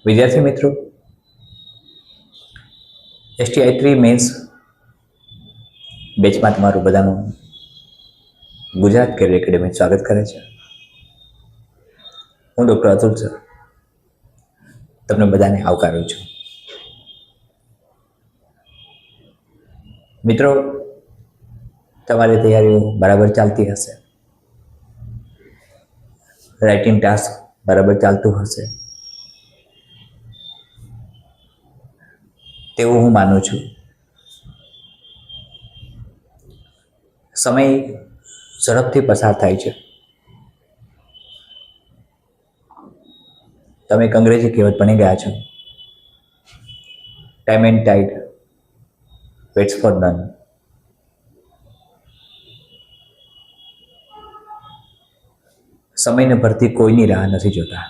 વિદ્યાર્થી મિત્રો, STI3 men's બેચમાં તમારું બધાનું ગુજરાત કેરિયર એકેડમી સ્વાગત કરે છે. હું ડૉક્ટર અતુલ સર તમને બધાને આવકારું છું. મિત્રો, તમારી તૈયારીઓ બરાબર ચાલતી હશે, રાઇટિંગ ટાસ્ક બરાબર ચાલતું હશે તેવું હું માનું છું. સમય ઝડપથી પસાર થાય છે. તમે એક અંગ્રેજી કહેવત બની ગયા છો, time and tide waits for none. સમયને ભરતી કોઈની રાહ નથી જોતા.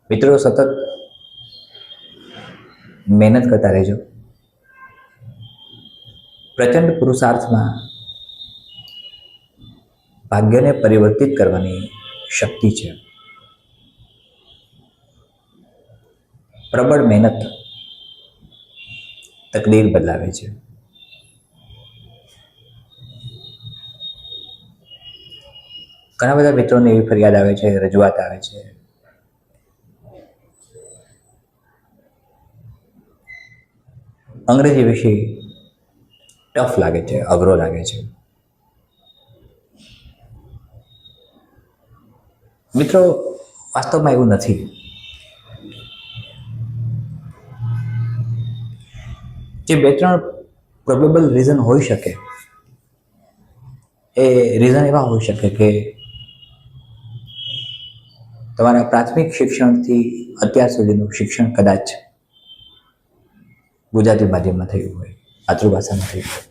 મિત્રો, સતત મહેનત કરતા રહેજો. પ્રચંડ પુરુષાર્થમાં ભાગ્યને પરિવર્તિત કરવાની શક્તિ છે. પ્રબળ મહેનત તકદીર બદલાવે છે. ઘણા બધા મિત્રોને એવી ફરિયાદ આવે છે, રજૂઆત આવે છે, અંગ્રેજી વિષય ટફ લાગે છે, અઘરો લાગે છે. મિત્રો, વાસ્તવમાં એવું નથી. જે બે ત્રણ પ્રોબેબલ રીઝન હોઈ શકે, એ રીઝન એવા હોઈ શકે કે તમારા પ્રાથમિક શિક્ષણથી અત્યાર સુધીનું શિક્ષણ કદાચ ગુજરાતી માધ્યમમાં થયું હોય, માતૃભાષામાં થયું હોય,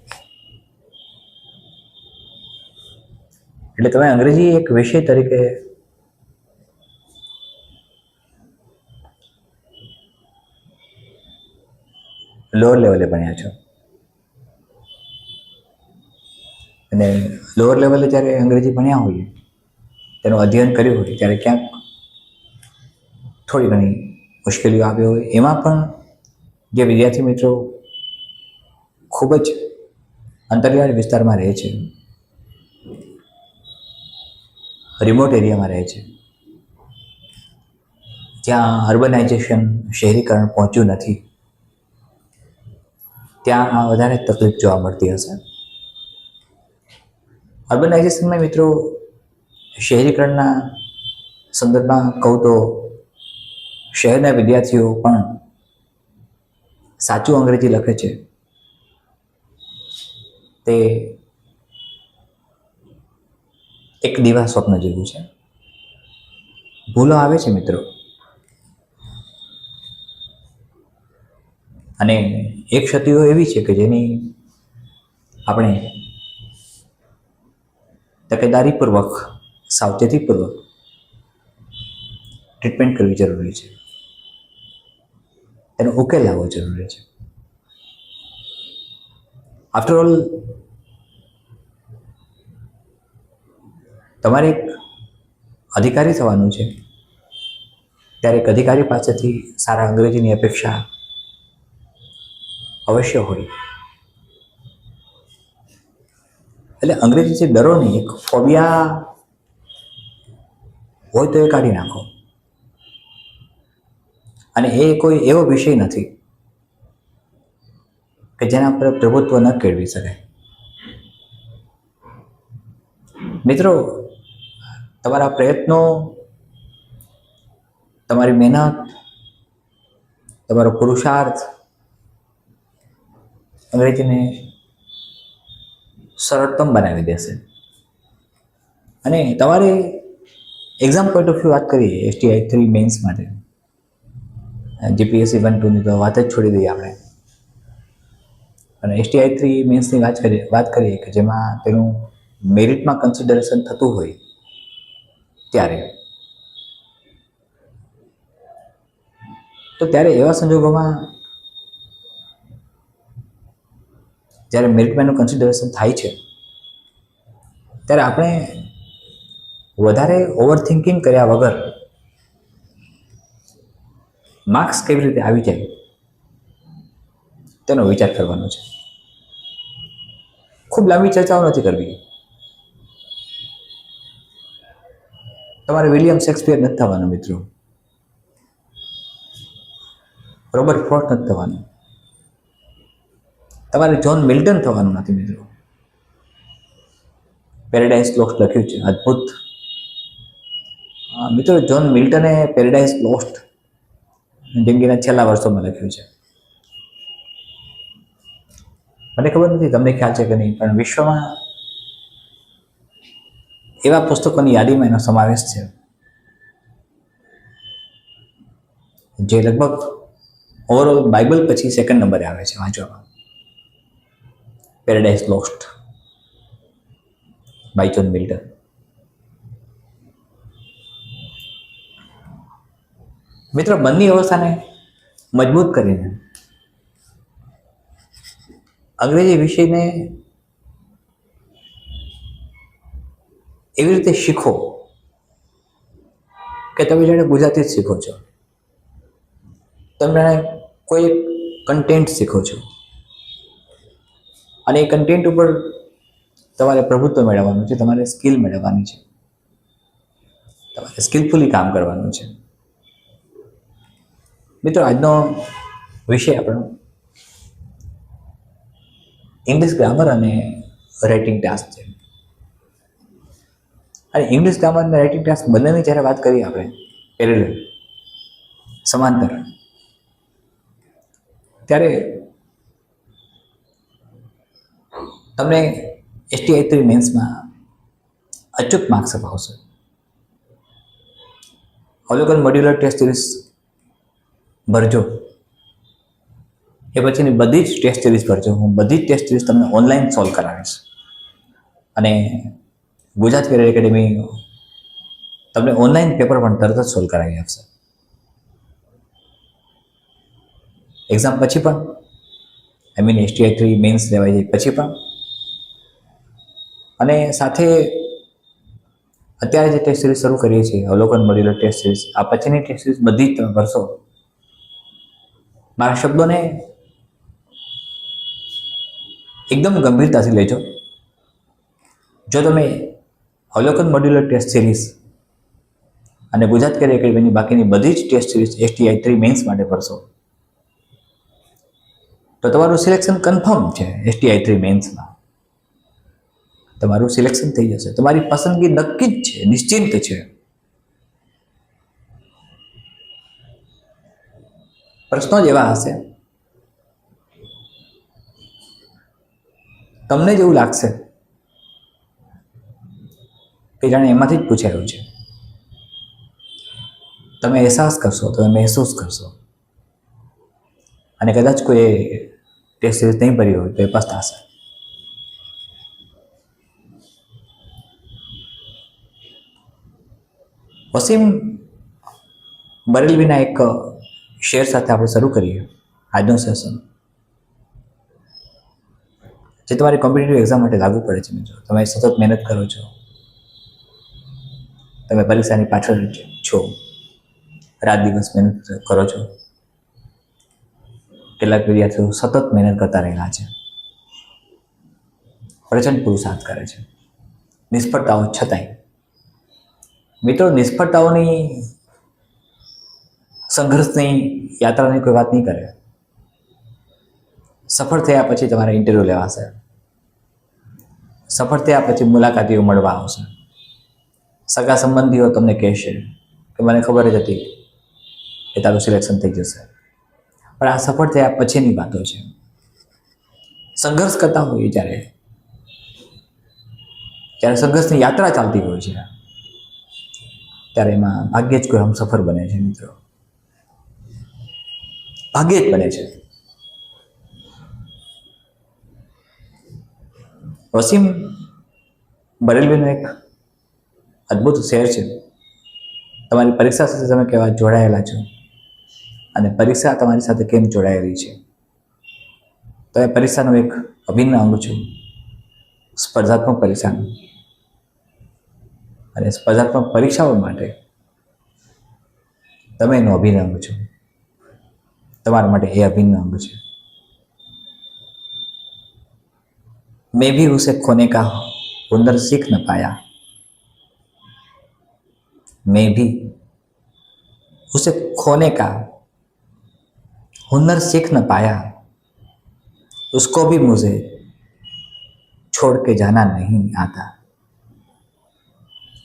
એટલે તમે અંગ્રેજી એક વિષય તરીકે લોઅર લેવલે ભણ્યા છો, અને લોઅર લેવલે જ્યારે અંગ્રેજી ભણ્યા હોઈએ, તેનું અધ્યયન કર્યું હોય, ત્યારે ક્યાંક થોડી ઘણી મુશ્કેલીઓ આવી હોય. એમાં પણ જે વિદ્યાર્થી મિત્રો ખૂબ જ અંતરિયાળ વિસ્તારમાં રહે છે, રિમોટ એરિયામાં રહે છે, જ્યાં અર્બનાઇઝેશન, શહેરીકરણ પહોંચ્યું નથી, ત્યાં વધારે તકલીફ જોવા મળતી હશે. અર્બનાઇઝેશનમાં મિત્રો, શહેરીકરણના સંદર્ભમાં કહું તો શહેરના વિદ્યાર્થીઓ પણ સાચું અંગ્રેજી લખે છે તે એક દીવા સ્વપ્ન જેવું છે. ભૂલો આવે છે મિત્રો, અને એક ક્ષતિઓ એવી છે કે જેની આપણે તકેદારીપૂર્વક, સાવચેતીપૂર્વક ટ્રીટમેન્ટ કરવી જરૂરી છે, તેનો ઉકેલ લાવવો જરૂરી છે. આફ્ટર ઓલ, તમારે એક અધિકારી થવાનું છે, ત્યારે એક અધિકારી પાસેથી સારા અંગ્રેજીની અપેક્ષા અવશ્ય હોય. એટલે અંગ્રેજીથી ડરો નહીં, એક ફોબિયા હોય તો એ કાઢી નાખો. અને એ કોઈ એવો વિષય નથી કે જેના પર પ્રભુત્વ ન કેળવી શકાય. મિત્રો, તમારા પ્રયત્નો, તમારી મહેનત, તમારો પુરુષાર્થ અંગ્રેજીને સરળતમ બનાવી દેશે. અને તમારે એક્ઝામ પોઈન્ટ ઓફ વ્યૂ વાત કરીએ, STI3 મેન્સ માટે, GPSC 1-2ની તો વાત જ છોડી દઈએ આપણે, અને STI3 મેન્સની વાત કરીએ કે જેમાં તેનું મેરિટમાં કન્સિડરેશન થતું હોય, ત્યારે એવા સંજોગોમાં જ્યારે મેરિટમાં એનું કન્સિડરેશન થાય છે, ત્યારે આપણે વધારે ઓવર થિંકિંગ કર્યા વગર માર્ક્સ કેવી રીતે આવી જાય તેનો વિચાર કરવાનો છે. ખૂબ લાંબી ચર્ચાઓ નથી કરવી. તમારે વિલિયમ શેક્સપિયર નથી થવાનું મિત્રો, રોબર્ટ ફ્રોસ્ટ નથી થવાનું, તમારે જ્હોન મિલ્ટન થવાનું નથી મિત્રો. પેરેડાઇઝ લોસ્ટ લખ્યું છે, અદ્ભુત મિત્રો. જ્હોન મિલ્ટને પેરેડાઇઝ લોસ્ટ જિંદગીના છેલ્લા વર્ષોમાં લખ્યું છે. મને ખબર નથી તમને ખ્યાલ છે કે નહીં, પણ વિશ્વમાં એવા પુસ્તકોની યાદીમાં એનો સમાવેશ છે જે લગભગ ઓવરઓલ બાઇબલ પછી સેકન્ડ નંબરે આવે છે વાંચવામાં. Paradise Lost by John Milton. મિત્રો, મનની અવસ્થાને મજબૂત કરીને અંગ્રેજી વિષયને એવી રીતે શીખો કે તમે જાણે ગુજરાતી જ શીખો છો. તમે કોઈ કન્ટેન્ટ શીખો છો અને એ કન્ટેન્ટ ઉપર તમારે પ્રભુત્વ મેળવવાનું છે, તમારે સ્કિલ મેળવવાની છે, તમારે સ્કિલફુલી કામ કરવાનું છે. મિત્રો, આજનો વિષય આપણો ઇંગ્લિશ ગ્રામર અને રાઇટિંગ ટાસ્ક છે. અને ઇંગ્લિશ ગ્રામર અને રાઇટિંગ ટાસ્ક બંનેની જ્યારે વાત કરીએ આપણે પેરેલલ, સમાંતર, ત્યારે તમને STI 3 મેન્સમાં અચૂક માર્ક્સ અપાવશે. અવલોકન મોડ્યુલર ટેસ્ટ સિરીઝ ભરજો, એ પછીની બધી જ ટેસ્ટ સિરીઝ ભરજો. હું બધી જ ટેસ્ટ સિરીઝ તમને ઓનલાઈન સોલ્વ કરાવીશ અને ગુજરાત કેરિયર એકેડેમી તમને ઓનલાઈન પેપર પણ તરત જ સોલ્વ કરાવી આપશે. એક્ઝામ પછી પણ, STI 3 મેન્સ લેવાઈ જાય પછી પણ, અને સાથે અત્યારે જે ટેસ્ટ સિરીઝ શરૂ કરીએ છીએ અવલોકન મોડ્યુલર ટેસ્ટ સિરીઝ, આ પછીની ટેસ્ટ સિરીઝ બધી જ તમે ભરશો. મારા શબ્દોને એકદમ ગંભીરતાથી લેજો. જો તમે અવલોકન મોડ્યુલર ટેસ્ટ સિરીઝ અને ગુજરાત કેરિયર એકેડમીની બાકીની બધી જ ટેસ્ટ સિરીઝ STI 3 મેન્સ માટે ભરશો તો તમારું સિલેક્શન કન્ફર્મ છે. STI 3 મેન્સમાં તમારું સિલેક્શન થઈ જશે. તમારી પસંદગી નક્કી જ છે, નિશ્ચિંત છે. પ્રશ્નો જ એવા હશે, તમને જેવું લાગશે કે જાણે એમાંથી જ પૂછાયું છે. તમે અહેસાસ કરશો, તમે મહેસૂસ કરશો, અને કદાચ કોઈ ટેસ્ટ સિરીઝ નહીં ભરી હોય તો એ પસ્તાશે. વસીમ બરેલવીના એક શેર સાથે આપણે શરૂ કરીએ આજનો સેશન, જે તમારી કોમ્પિટિટિવ એક્ઝામ માટે લાગુ પડે છે. મિત્રો, તમે સતત મહેનત કરો છો, તમે પરીક્ષાની પાછળ છો, રાત દિવસ મહેનત કરો છો. કેટલાક વિદ્યાર્થીઓ સતત મહેનત કરતા રહેલા છે, પ્રચંડ પુરુષાર્થ કરે છે, નિષ્ફળતાઓ છતાંય. મિત્રો, નિષ્ફળતાઓની, સંઘર્ષની યાત્રાની કોઈ વાત નહીં કરે. સફળ થયા પછી તમારે ઇન્ટરવ્યૂ લેવાશે, સફળ થયા પછી મુલાકાતીઓ મળવા આવશે, સગા સંબંધીઓ તમને કહેશે કે મને ખબર જ હતી કે તારું સિલેક્શન થઈ જશે. પણ આ સફળ થયા પછીની વાતો છે. સંઘર્ષ કરતા હોઈએ જ્યારે સંઘર્ષની યાત્રા ચાલતી હોય છે, ત્યારે એમાં ભાગ્યે જ કોઈ હમસફર બને છે. મિત્રો, ભાગ્યે જ બને છે. વસીમ બરેલવીનો એક અદ્ભુત શેર છે. તમારી પરીક્ષા સાથે તમે કેવા જોડાયેલા છો અને પરીક્ષા તમારી સાથે કેમ જોડાયેલી છે. તમે પરીક્ષાનો એક અભિન્ન અંગ છો, સ્પર્ધાત્મક પરીક્ષાનું. અને સ્પર્ધાત્મક પરીક્ષાઓ માટે તમે એનો અભિન્ન અંગ છો. તમારા માટે એ અભિન્ન અંગ છે. मैं भी उसे खोने का हुनर सीख न पाया, मैं भी उसे खोने का हुनर सीख न पाया, उसको भी मुझे छोड़ के जाना नहीं आता,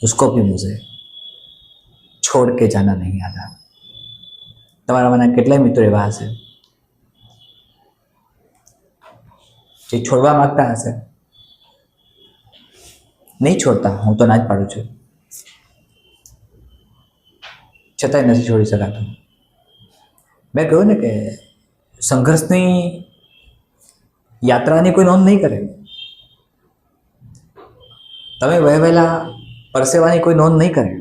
उसको भी मुझे छोड़ के जाना नहीं आता. તમારામાંના કેટલાય મિત્રો એવા હશે જે છોડવા માંગતા હશે, નહીં છોડતા, હું તો ના જ પાડું છું, છતાંય નથી છોડી શકાતું. મેં કહ્યું ને કે સંઘર્ષની યાત્રાની કોઈ નોંધ નહીં કરે. તમે વહેલા પરસેવાની કોઈ નોંધ નહીં કરે.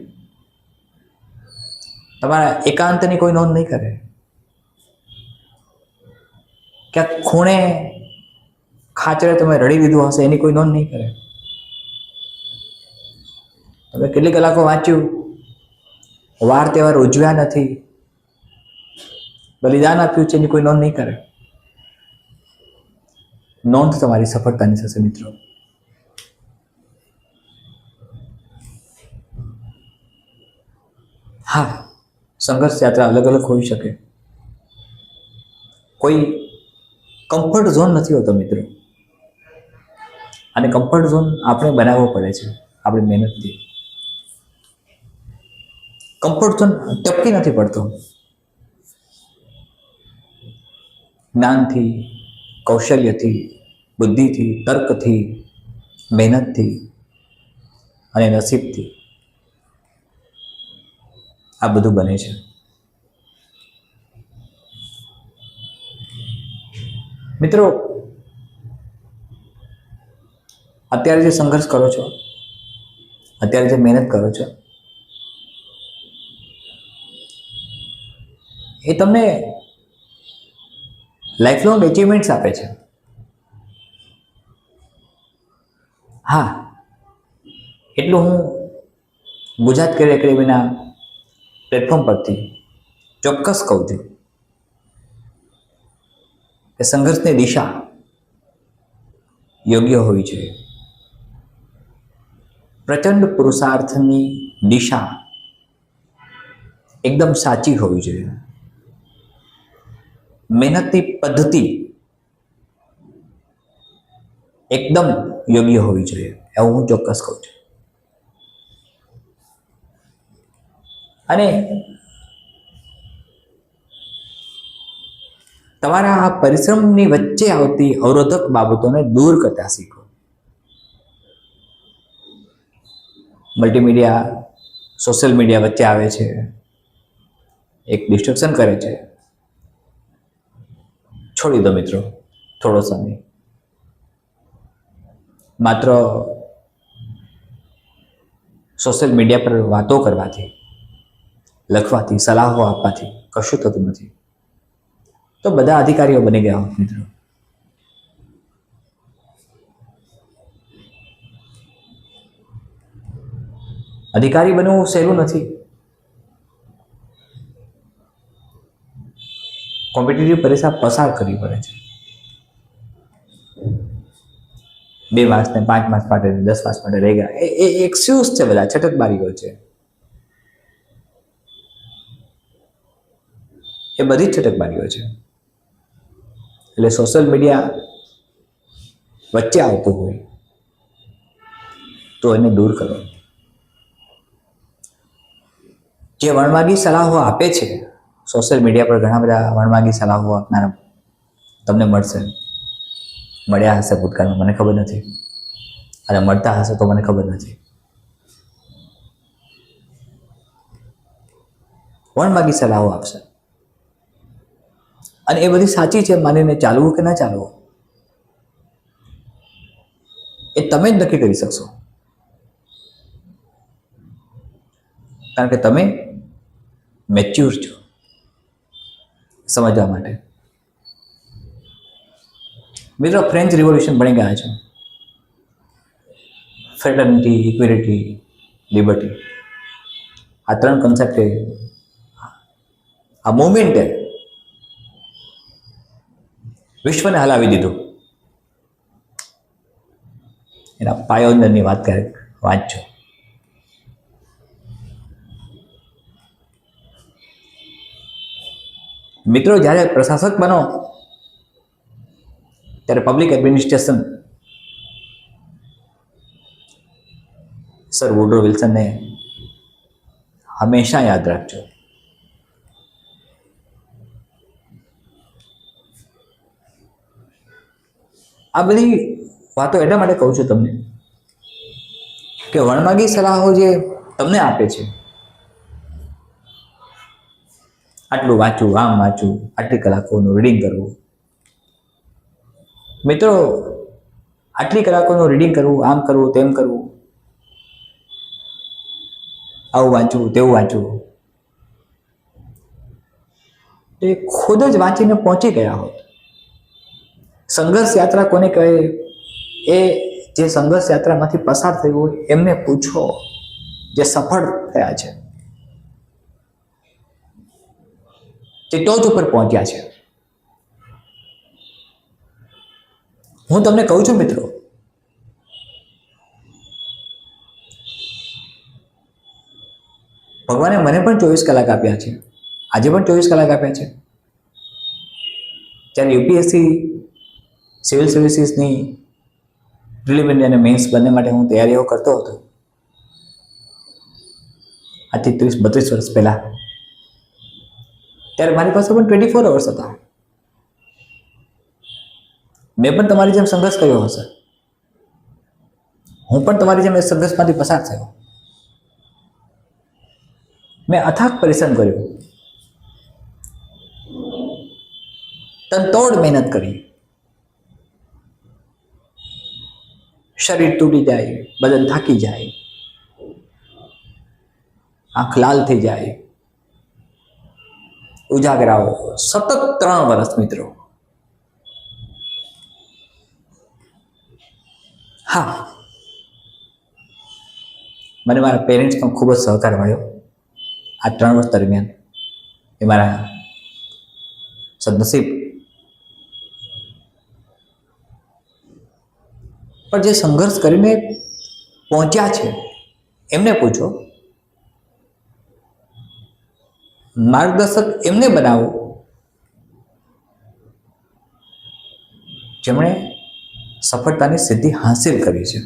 તમારા એકાંતની કોઈ નોંધ નહીં કરે. ક્યાંક ખૂણે ખાચરે તમે રડી લીધું હશે એની કોઈ નોંધ નહીં કરે. તમે કેટલી કલાકો વાંચ્યું, વાર તહેવાર ઉજવ્યા નથી, બલિદાન આપ્યું છે, એની કોઈ નોંધ નહીં કરે. નોંધ તમારી સફળતાની થશે મિત્રો. હા, સંઘર્ષ યાત્રા અલગ અલગ હોઈ શકે. કોઈ કમ્ફર્ટ ઝોન નથી હોતો મિત્રો, અને કમ્ફર્ટ ઝોન આપણે બનાવવો પડે છે આપણી મહેનતથી. કમ્ફર્ટ ઝોન ટપકી નથી પડતો. જ્ઞાનથી, કૌશલ્યથી, બુદ્ધિથી, તર્કથી, મહેનતથી અને નસીબથી આ બધું બને છે. મિત્રો, અત્યારે જે સંઘર્ષ કરો છો, અત્યારે જે મહેનત કરો છો, એ તમને લાઈફ લોંગ અચીવમેન્ટ્સ આપે છે. હા, એટલું હું ગુજરાત કેરિયર એકેડેમીના પ્લેટફોર્મ પરથી ચોક્કસ કહું છું કે સંઘર્ષની દિશા યોગ્ય હોવી જોઈએ. પ્રચંડ પુરુષાર્થની દિશા એકદમ સાચી હોવી જોઈએ. મહેનતની પદ્ધતિ એકદમ યોગ્ય હોવી જોઈએ, એવું હું ચોક્કસ કહું છું. અને તમારા આ પરિશ્રમની વચ્ચે આવતી અવરોધક બાબતોને દૂર કરતા શીખો. મલ્ટીમીડિયા, સોશિયલ મીડિયા વચ્ચે આવે છે, એક ડિસ્ટ્રેક્શન કરે છે. છોડી દો મિત્રો થોડો સમય. માત્ર સોશિયલ મીડિયા પર વાતો કરવાથી, લખવાથી, સલાહો આપવાથી કશું થતું નથી. તો બધા અધિકારીઓ બની ગયા હોત મિત્રો. અધિકારી બનવું સહેલું નથી. કોમ્પિટિટિવ પરીક્ષા પસાર કરવી પડે છે. 2 માસ ને 5 માસ માટે, 10 માસ માટે રહી ગયા એ એક્સક્યુઝ છે, બધા છટકબારીઓ છે. એ બધી જ છટકબારીઓ છે. એટલે સોશિયલ મીડિયા વચ્ચે આવતું હોય તો એને દૂર કરો. જે વણમાગી સલાહો આપે છે, સોશિયલ મીડિયા પર ઘણા બધા વણમાગી સલાહો આપનારા તમને મળશે. મળ્યા હશે ભૂતકાળમાં, મને ખબર નથી, અને મળતા હશે તો મને ખબર નથી. વણમાગી સલાહો આપશે અને એ બધી સાચી છે માનીને ચાલવું કે ના ચાલવું એ તમે જ નક્કી કરી શકશો. કારણ કે તમે મેચ્યોર છો સમજવા માટે. મિત્રો, ફ્રેન્ચ રિવોલ્યુશન બની ગયા છે. Fraternity, equality, liberty. આ 3 કન્સેપ્ટે, આ મુવમેન્ટે વિશ્વને હલાવી દીધું. એના પાયોનિયરની વાત ક્યારેક વાંચજો. મિત્રો, જ્યારે પ્રશાસક બનો ત્યારે પબ્લિક એડમિનિસ્ટ્રેશન સર વુડરો વિલ્સનને હંમેશા યાદ રાખજો. આ બધી વાતો એટલા માટે કહું છું તમને કે વણમાગી સલાહો જે તમને આપે છે, આટલું વાંચવું, આમ વાંચવું, આટલી કલાકોનું રીડિંગ કરવું. મિત્રો, આટલી કલાકોનું રીડિંગ કરવું, આમ કરવું, તેમ કરવું, આવું વાંચવું, તેવું વાંચવું, એ ખુદ જ વાંચીને પહોંચી ગયા હોત. સંઘર્ષ યાત્રા કોને કહેવાય? એ જે સંઘર્ષ યાત્રામાંથી પસાર થયું હોય એમને પૂછો, જે સફળ થયા છે, જે ટોચ ઉપર પહોંચ્યા છે. હું તમને કહું છું મિત્રો, ભગવાને મને પણ 24 કલાક આપ્યા છે, આજે પણ 24 કલાક આપ્યા છે. જ્યારે યુપીએસસી સિવિલ સર્વિસીસની પ્રિલિમિનરી અને મેન્સ બંને માટે હું તૈયારીઓ કરતો હતો, આજથી 30-32 વર્ષ પહેલાં, ત્યારે મારી પાસે પણ 24 અવર્સ હતા. મેં પણ તમારી જેમ સંઘર્ષ કર્યો હશે, હું પણ તમારી જેમ એ સંઘર્ષમાંથી પસાર થયો. મેં અથાગ પરિશ્રમ કર્યો, તનતોડ મહેનત કરી. શરીર તૂટી જાય, બદન થાકી જાય, આંખ લાલ થઈ જાય, ઉજાગરાઓ સતત 3 વર્ષ મિત્રો. હા, મને મારા પેરેન્ટ્સનો ખૂબ જ સહકાર મળ્યો આ 3 વર્ષ દરમિયાન. એ મારા સદનસીબ. પણ જે સંઘર્ષ કરીને પહોંચ્યા છે એમને પૂછો, માર્ગદર્શક એમને બનાવો જેમણે સફળતાની સિદ્ધિ હાંસિલ કરી છે.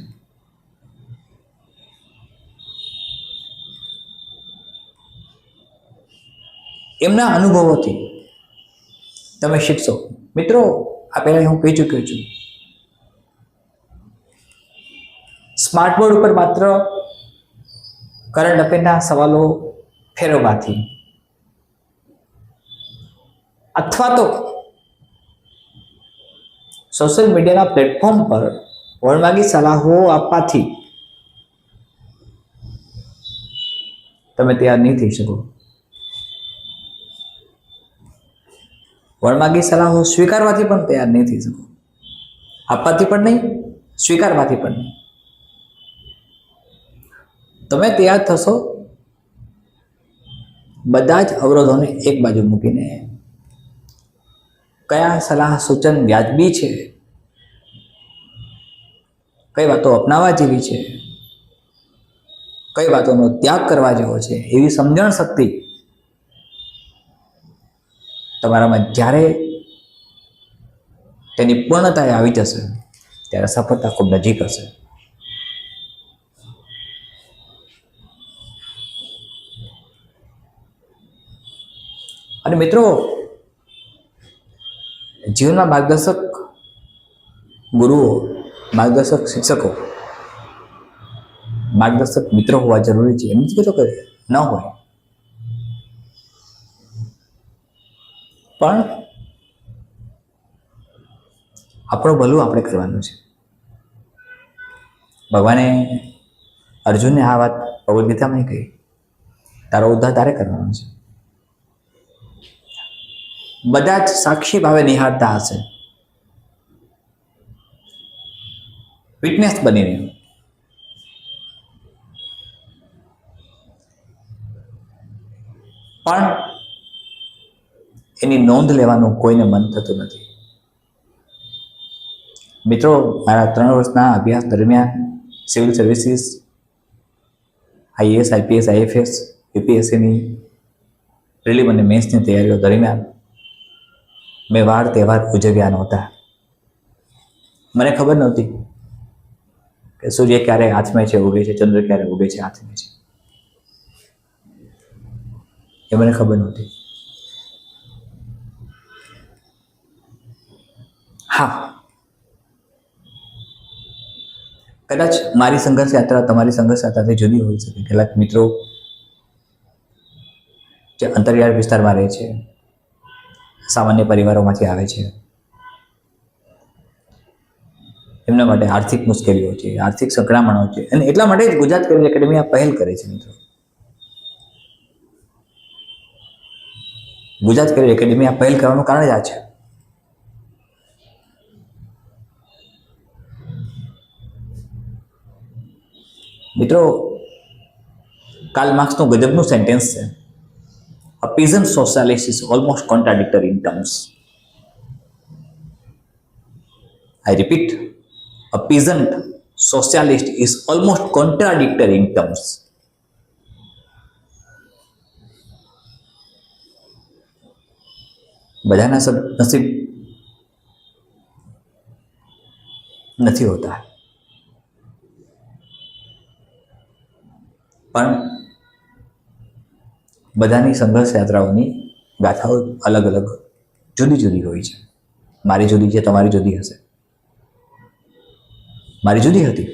એમના અનુભવોથી તમે શીખશો. મિત્રો, આ પહેલાં હું કહી ચૂક્યો છું, સ્માર્ટ બોર્ડ ઉપર માત્ર કરંટ અફેરના સવાલો ફેરવવાથી અથવા તો સોશિયલ મીડિયાના પ્લેટફોર્મ પર વણમાગી સલાહો આપવાથી તમે તૈયાર નહીં થઈ શકો. વણમાગી સલાહો સ્વીકારવાથી પણ તૈયાર નહીં થઈ શકો. આપવાથી પણ નહીં, સ્વીકારવાથી પણ નહીં. તમે તૈયાર થશો બધા જ અવરોધોને એક બાજુ મૂકીને કયા સલાહ સૂચન વ્યાજબી છે, કઈ વાતો અપનાવવા જેવી છે, કઈ વાતોનો ત્યાગ કરવા જેવો છે, એવી સમજણ શક્તિ તમારામાં જ્યારે તેની પૂર્ણતાએ આવી જશે ત્યારે સફળતા ખૂબ નજીક હશે. અને મિત્રો, જીવનમાં માર્ગદર્શક ગુરુઓ, માર્ગદર્શક શિક્ષકો, માર્ગદર્શક મિત્રો હોવા જરૂરી છે. એમ જ કહેતો કે ન હોય, પણ આપણું ભલું આપણે કરવાનું છે. ભગવાને અર્જુનને આ વાત ભગવદ્ ગીતામાં કહી, તારો ઉદ્ધાર તારે કરવાનો છે. બધા જ સાક્ષી ભાવે નિહાળતા હશે, વિટનેસ બનીને. પણ એની નોંધ લેવાનું કોઈને મન થતું નથી. મિત્રો, મારા 3 વર્ષના અભ્યાસ દરમિયાન civil services, IAS, IPS, IFS, યુપીએસસીની પ્રિલિમ અને મેન્સની તૈયારીઓ દરમિયાન મેં વાર તહેવાર ઉજવ્યા નહોતા. મને ખબર નહોતી કે સૂર્ય ક્યારે હાથમાં છે ઉગે છે, ચંદ્ર ક્યારે ઉગે છે હાથમાં છે, એ મને ખબર નહોતી. હા, કદાચ મારી સંઘર્ષ યાત્રા તમારી સંઘર્ષ યાત્રાથી જુદી હોઈ શકે. કેટલાક મિત્રો જે અંતરિયાળ વિસ્તારમાં રહે છે, સામાન્ય પરિવારોમાંથી આવે છે, એમના માટે આર્થિક મુશ્કેલીઓ છે, આર્થિક સંકળામણો છે, અને એટલા માટે જ ગુજરાત કરિયર એકેડમી આ પહેલ કરે છે. મિત્રો, ગુજરાત કરિયર એકેડમી આ પહેલ કરવાનું કારણ જ આ છે. મિત્રો, કાર્લ માર્ક્સનું ગજબનું સેન્ટેન્સ છે, A peasant socialist is almost contradictory in terms. I repeat, a peasant socialist is almost contradictory in terms. બધાના નસીબ નથી હોતા, પણ બધાની સંઘર્ષ યાત્રાઓની ગાથાઓ અલગ અલગ, જુદી જુદી હોય છે. મારી જુદી છે, તમારી જુદી હશે. મારી જુદી હતી.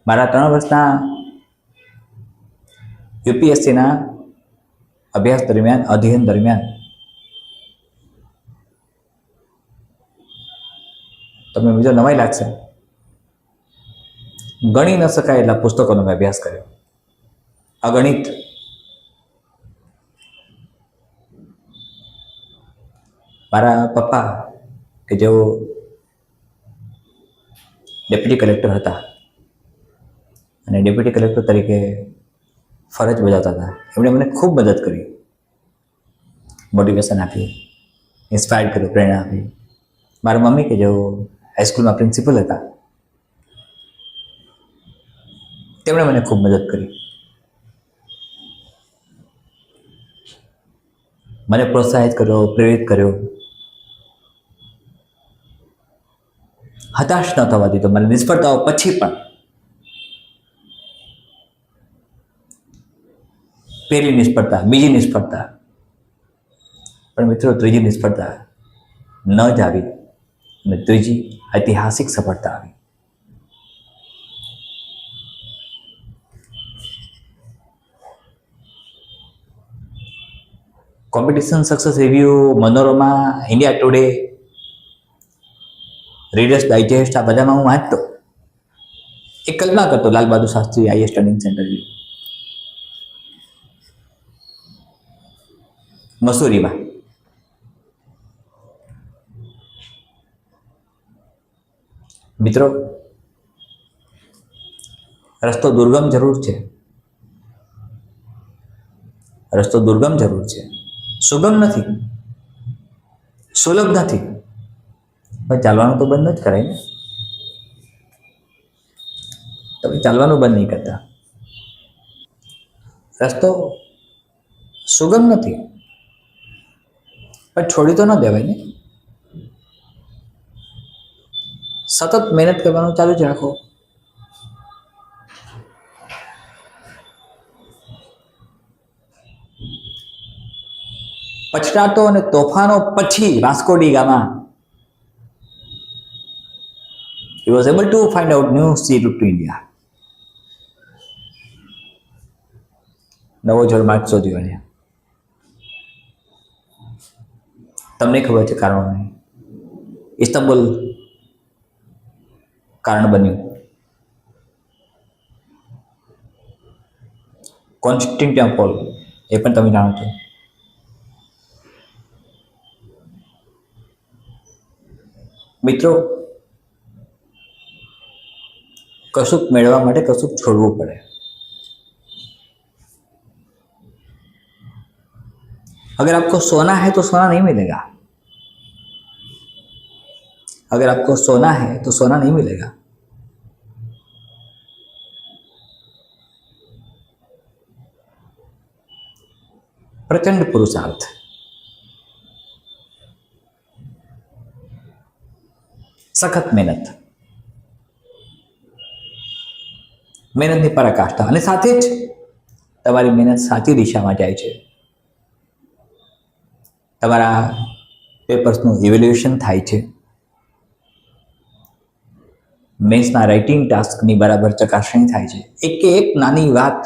મારા 3 વર્ષના યુપીએસસીના અભ્યાસ દરમિયાન, અધ્યયન દરમિયાન તમને બીજો નવાઈ લાગશે, ગણી ન શકાય એટલા પુસ્તકોનો મેં અભ્યાસ કર્યો, અગણિત. મારા પપ્પા કે જેઓ ડેપ્યુટી કલેક્ટર હતા અને ડેપ્યુટી કલેક્ટર તરીકે ફરજ બજાવતા હતા, એમણે મને ખૂબ મદદ કરી, મોટિવેશન આપ્યું, ઇન્સ્પાયર્ડ કર્યું, પ્રેરણા આપી. મારા મમ્મી કે જેઓ હાઈસ્કૂલમાં પ્રિન્સિપલ હતા, તેમણે મને ખૂબ મદદ કરી, મને પ્રોત્સાહિત કર્યો, પ્રેરિત કર્યો, હતાશ ન થવા દીધો. મને નિષ્ફળતાઓ પછી પણ, પહેલી નિષ્ફળતા, બીજી નિષ્ફળતા, પણ મિત્રો ત્રીજી નિષ્ફળતા ન જ આવી અને ત્રીજી ઐતિહાસિક સફળતા આવી. Competition success review, Manorama, India today, Reader's Digest, આ બધામાં હું વાંચતો. એક કલ્પના કરતો, Lal Bahadur Shastri IAS training centre મસૂરીમાં. મિત્રો, રસ્તો દુર્ગમ જરૂર છે, રસ્તો દુર્ગમ જરૂર છે, સુગમ નથી, સુલભ નથી, પણ ચાલવાનું તો બંધ જ કરાય ને. તમે ચાલવાનું બંધ નહીં કરતા. રસ્તો સુગમ નથી, પણ છોડી તો ન દેવાય ને. સતત મહેનત કરવાનું ચાલુ જ રાખો. પછતાતો અને તોફાનો પછી Vasco da Gama he was able to find out new sea route to India. નવો જળમાર્ગ શોધ્યો અહીંયા. તમને ખબર છે કારણો નહીં. ઇસ્તંબુલ કારણ બન્યું. કોન્સ્ટન્ટિનોપોલ એ પણ તમે જાણો છો. મિત્રો, કશુંક મેળવવા માટે કશુંક છોડવું પડે. अगर आपको सोना है तो सोना नहीं मिलेगा, अगर आपको सोना है तो सोना नहीं मिलेगा। प्रचंड पुरुषार्थ, સખત મહેનત, મહેનતની પરાકાષ્ઠા, અને સાથે જ તમારી મહેનત સાચી દિશામાં જાય છે. તમારા પેપર્સનું ઇવેલ્યુએશન થાય છે, મેન્સના રાઇટિંગ ટાસ્કની બરાબર ચકાસણી થાય છે. એક નાની વાત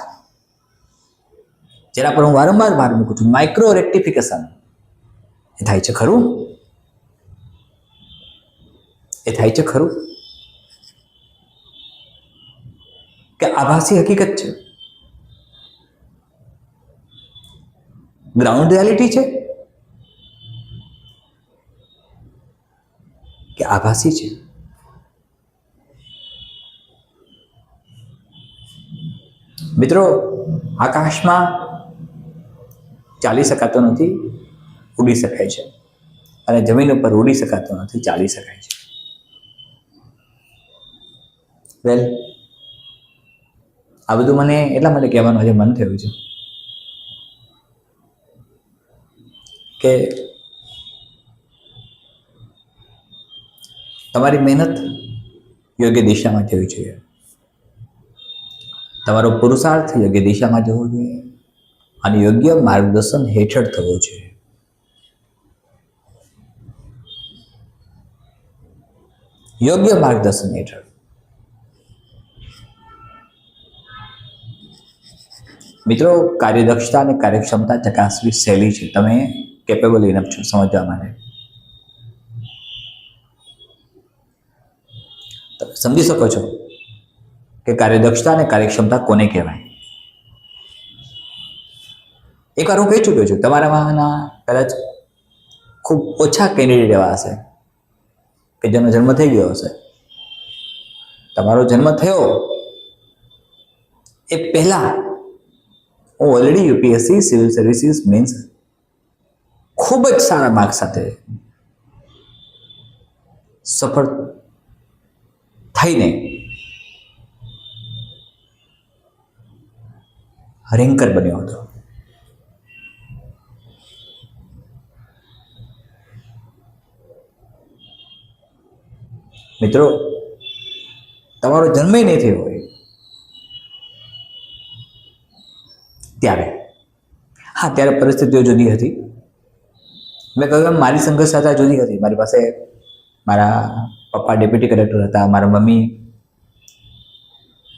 જેના પર હું વારંવાર ભાર મૂકું છું, માઇક્રો રેક્ટિફિકેશન એ થાય છે ખરું? એ થાય છે ખરું કે આભાસી હકીકત છે, ગ્રાઉન્ડ રિયાલિટી છે કે આભાસી છે? મિત્રો, આકાશમાં ચાલી શકાતો નથી, ઉડી શકાય છે, અને જમીન ઉપર ઉડી શકાતો નથી, ચાલી શકાય છે. વેલ, આ બધું મને એટલા માટે કહેવાનું આજે મન થયું છે કે તમારી મહેનત યોગ્ય દિશામાં જવી જોઈએ, તમારો પુરુષાર્થ યોગ્ય દિશામાં જવો જોઈએ, અને યોગ્ય માર્ગદર્શન હેઠળ થવો જોઈએ. યોગ્ય માર્ગદર્શન હેઠળ. મિત્રો, કાર્યદક્ષતા અને કાર્યક્ષમતા ચકાસવી સહેલી છે. તમે કેપેબલ ઇનફ છો સમજવા માટે. તમે સમજી શકો છો કે કાર્યદક્ષતા અને કાર્યક્ષમતા કોને કહેવાય. એકવાર હું કહી ચૂક્યો છું, તમારામાંના કદાચ ખૂબ ઓછા કેન્ડિડેટ એવા હશે કે જેનો જન્મ થઈ ગયો હશે. તમારો જન્મ થયો એ પહેલા હું already UPSC civil services means ખૂબ જ સારા માર્ક્સ સાથે સફળ થઈને રેન્કર બન્યો હતો. મિત્રો, તમારો જન્મ નહીં થયો હોય ત્યારે, હા, ત્યારે પરિસ્થિતિઓ જુદી હતી. મેં કહ્યું એમ મારી સંઘર્ષતા જુદી હતી. મારી પાસે મારા પપ્પા ડેપ્યુટી કલેક્ટર હતા, મારા મમ્મી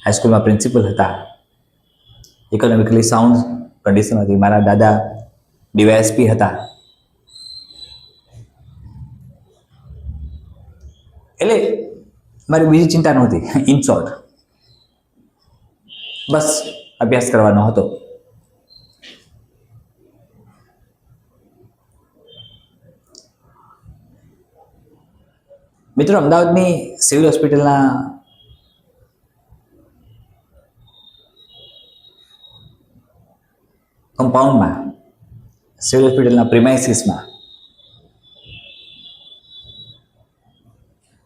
હાઈસ્કૂલમાં પ્રિન્સિપલ હતા, ઇકોનોમિકલી સાઉન્ડ કન્ડિશન હતી, મારા દાદા ડીવાયએસપી હતા. એટલે મારી બીજી ચિંતા નહોતી. ઇન શોર્ટ, બસ અભ્યાસ કરવાનો હતો. મિત્રો, અમદાવાદની સિવિલ હોસ્પિટલના કમ્પાઉન્ડમાં, સિવિલ હોસ્પિટલના પ્રિમાઇસીસમાં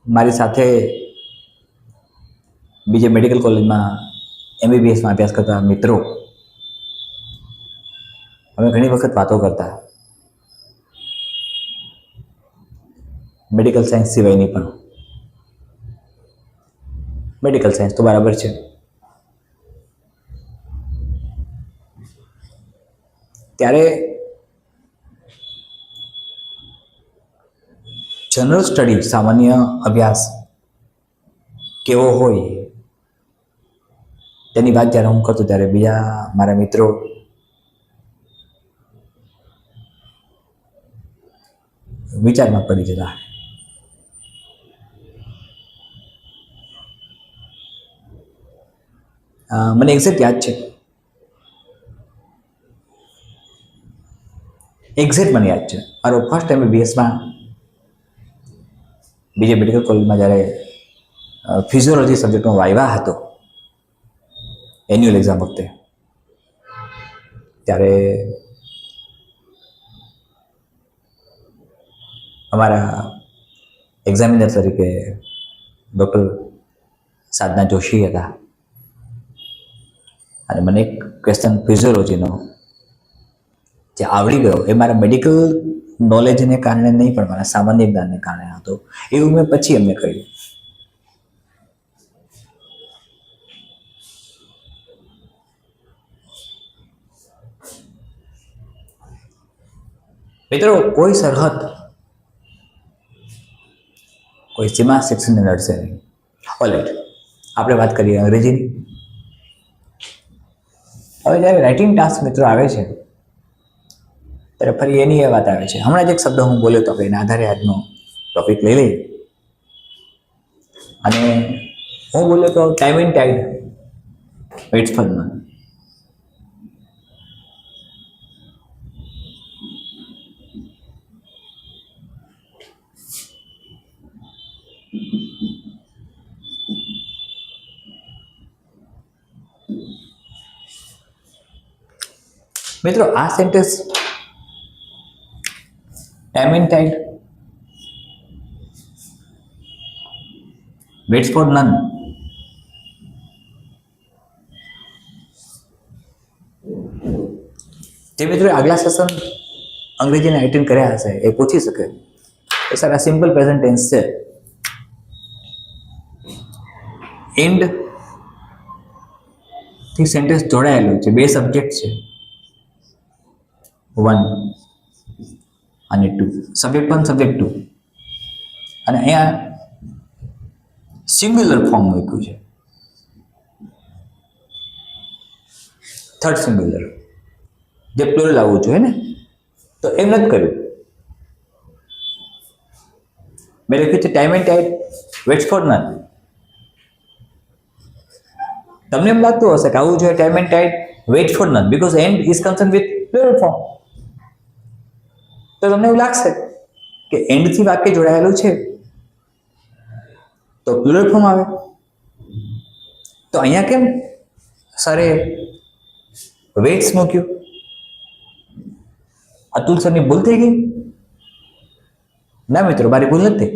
મારી સાથે બીજે મેડિકલ કોલેજમાં એમબીબીએસમાં અભ્યાસ કરતા મિત્રો, અમે ઘણી વખત વાતો કરતા, મેડિકલ સાયન્સ સિવાયની પણ. મેડિકલ સાયન્સ તો બરાબર છે, ત્યારે જનરલ સ્ટડી, સામાન્ય અભ્યાસ કેવો હોય તેની વાત જ્યારે હું કરતો ત્યારે બીજા મારા મિત્રો વિચારમાં પડી જતા. મને એક્ઝેક્ટ યાદ છે, મારો ફર્સ્ટ એમબીબીએસમાં બીજે મેડિકલ કોલેજમાં જ્યારે ફિઝિયોલોજી સબ્જેક્ટનો વાયવા હતો એન્યુઅલ એક્ઝામ વખતે, ત્યારે અમારા એક્ઝામિનર તરીકે ડૉક્ટર સાધના જોશી હતા અને મને એક ક્વેશ્ચન ફિઝિયોલોજીનો જે આવડી ગયો એ મારા મેડિકલ નોલેજને કારણે નહીં પણ મારા સામાન્ય જ્ઞાનને કારણે હતો. એવું મેં પછી એમને કહ્યું. મિત્રો, કોઈ સરહદ કોઈ સીમા શિક્ષણને નડશે નહીં. ઓલરાઈટ, આપણે વાત કરીએ અંગ્રેજીની. હવે જ્યારે રાઇટિંગ ટાસ્ક મિત્રો આવે છે ત્યારે ફરી એની એ વાત આવે છે. હમણાં જ એક શબ્દ હું બોલ્યો તો કે એના આધારે આજનો ટોપિક લઈ લઈએ. અને હું બોલ્યો તો time and tide waits for none. મિત્રો, આ sentence time and tide waits for none જે મિત્રો આગલા સેશન અંગ્રેજીને એટેન્ડ કર્યા હશે એ પૂછી શકે કે સર આ સિમ્પલ પ્રેઝન્ટ ટેન્સ છે, એન્ડ થી સેન્ટેન્સ જોડાયેલું છે, બે સબ્જેક્ટ છે, 1 અને 2, સબ્જેક્ટ 1 સબ્જેક્ટ 2, અને અહીંયા સિંગ્યુલર ફોર્મ મૂક્યું છે, થર્ડ સિંગ્યુલર, જે પ્લુરલ આવવું જોઈએ ને, તો એમ નથી કર્યું. મેં લખ્યું છે time and tide waits for none. તમને એમ લાગતું હશે કે આવું જોઈએ time and tide wait for none because and is concern with plural form. તો તમને એવું લાગશે કે એન્ડ થી વાક્ય જોડાયેલું છે તો પ્લુરલ ફોર્મ આવે. તો અહીંયા કેમ સરે વેટ્સ મૂક્યું? અતુલ સરની ભૂલ થઈ ગઈ? ના મિત્રો, મારી ભૂલ નથી.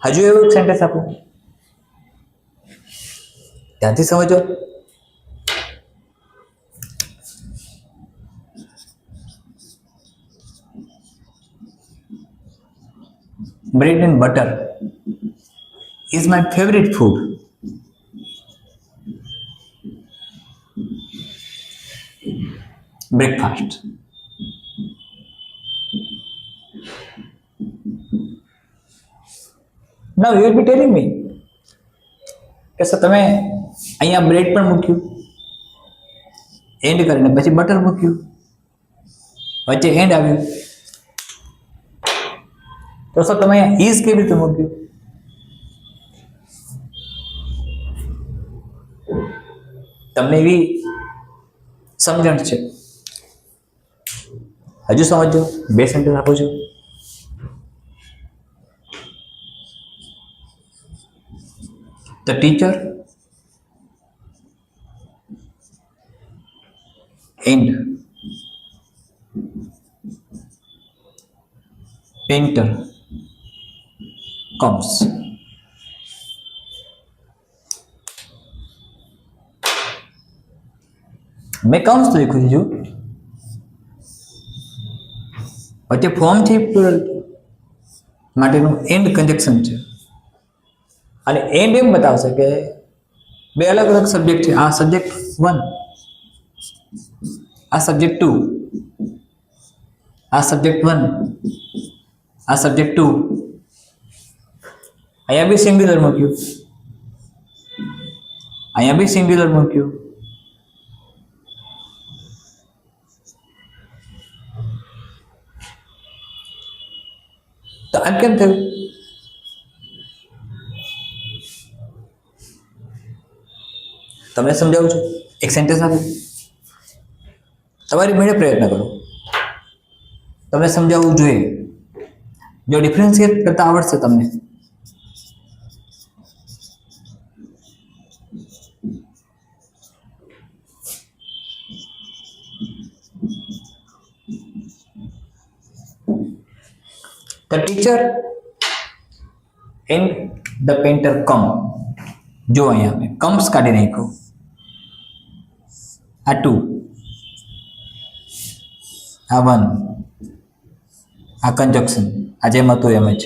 હજુ એવું એક સેન્ટેન્સ આપું, ધ્યાનથી સમજો. Bread and butter is my favorite food. Breakfast. Now you will be telling me કે સર તમે અહીંયા બ્રેડ પણ મૂક્યું એન્ડ કરીને, પછી બટર મૂક્યું, વચ્ચે એન્ડ આવ્યું, તો સર તમે અહીંયા ઇઝ કેવી રીતે મૂક્યું? તમને એવી સમજણ છે? હજુ સમજો. બે સેન્ટેન્સ આપું છું. The teacher and painter comes. મેં કમ્સ લખ્યું છે, વચ્ચે ફોર્મ છે પ્લુરલ માટેનું એન્ડ કન્જક્શન છે, અને એન્ડ એમ બતાવશે કે બે અલગ અલગ સબ્જેક્ટ છે. આ સબ્જેક્ટ 1, આ સબ્જેક્ટ 2, આ સબ્જેક્ટ 1, આ સબ્જેક્ટ 2. અહીંયા બી સિંગ્યુલર મૂક્યું, અહીંયા બી સિંગ્યુલર મૂક્યું. તો આમ કેમ થયું? તમને સમજાવું છું. એક સેન્ટેન્સ આપું, તમારી મેળે પ્રયત્ન કરો. તમને સમજાવવું જોઈએ. જો ડિફરન્શિએટ કરતા આવડશે તમને, the teacher and the painter come. જો અહીંયા મેં કમ્સ કાઢી નાખ્યું, આ 2, આ 1, આ કન્જક્શન, આ જેમ હતું એમ જ,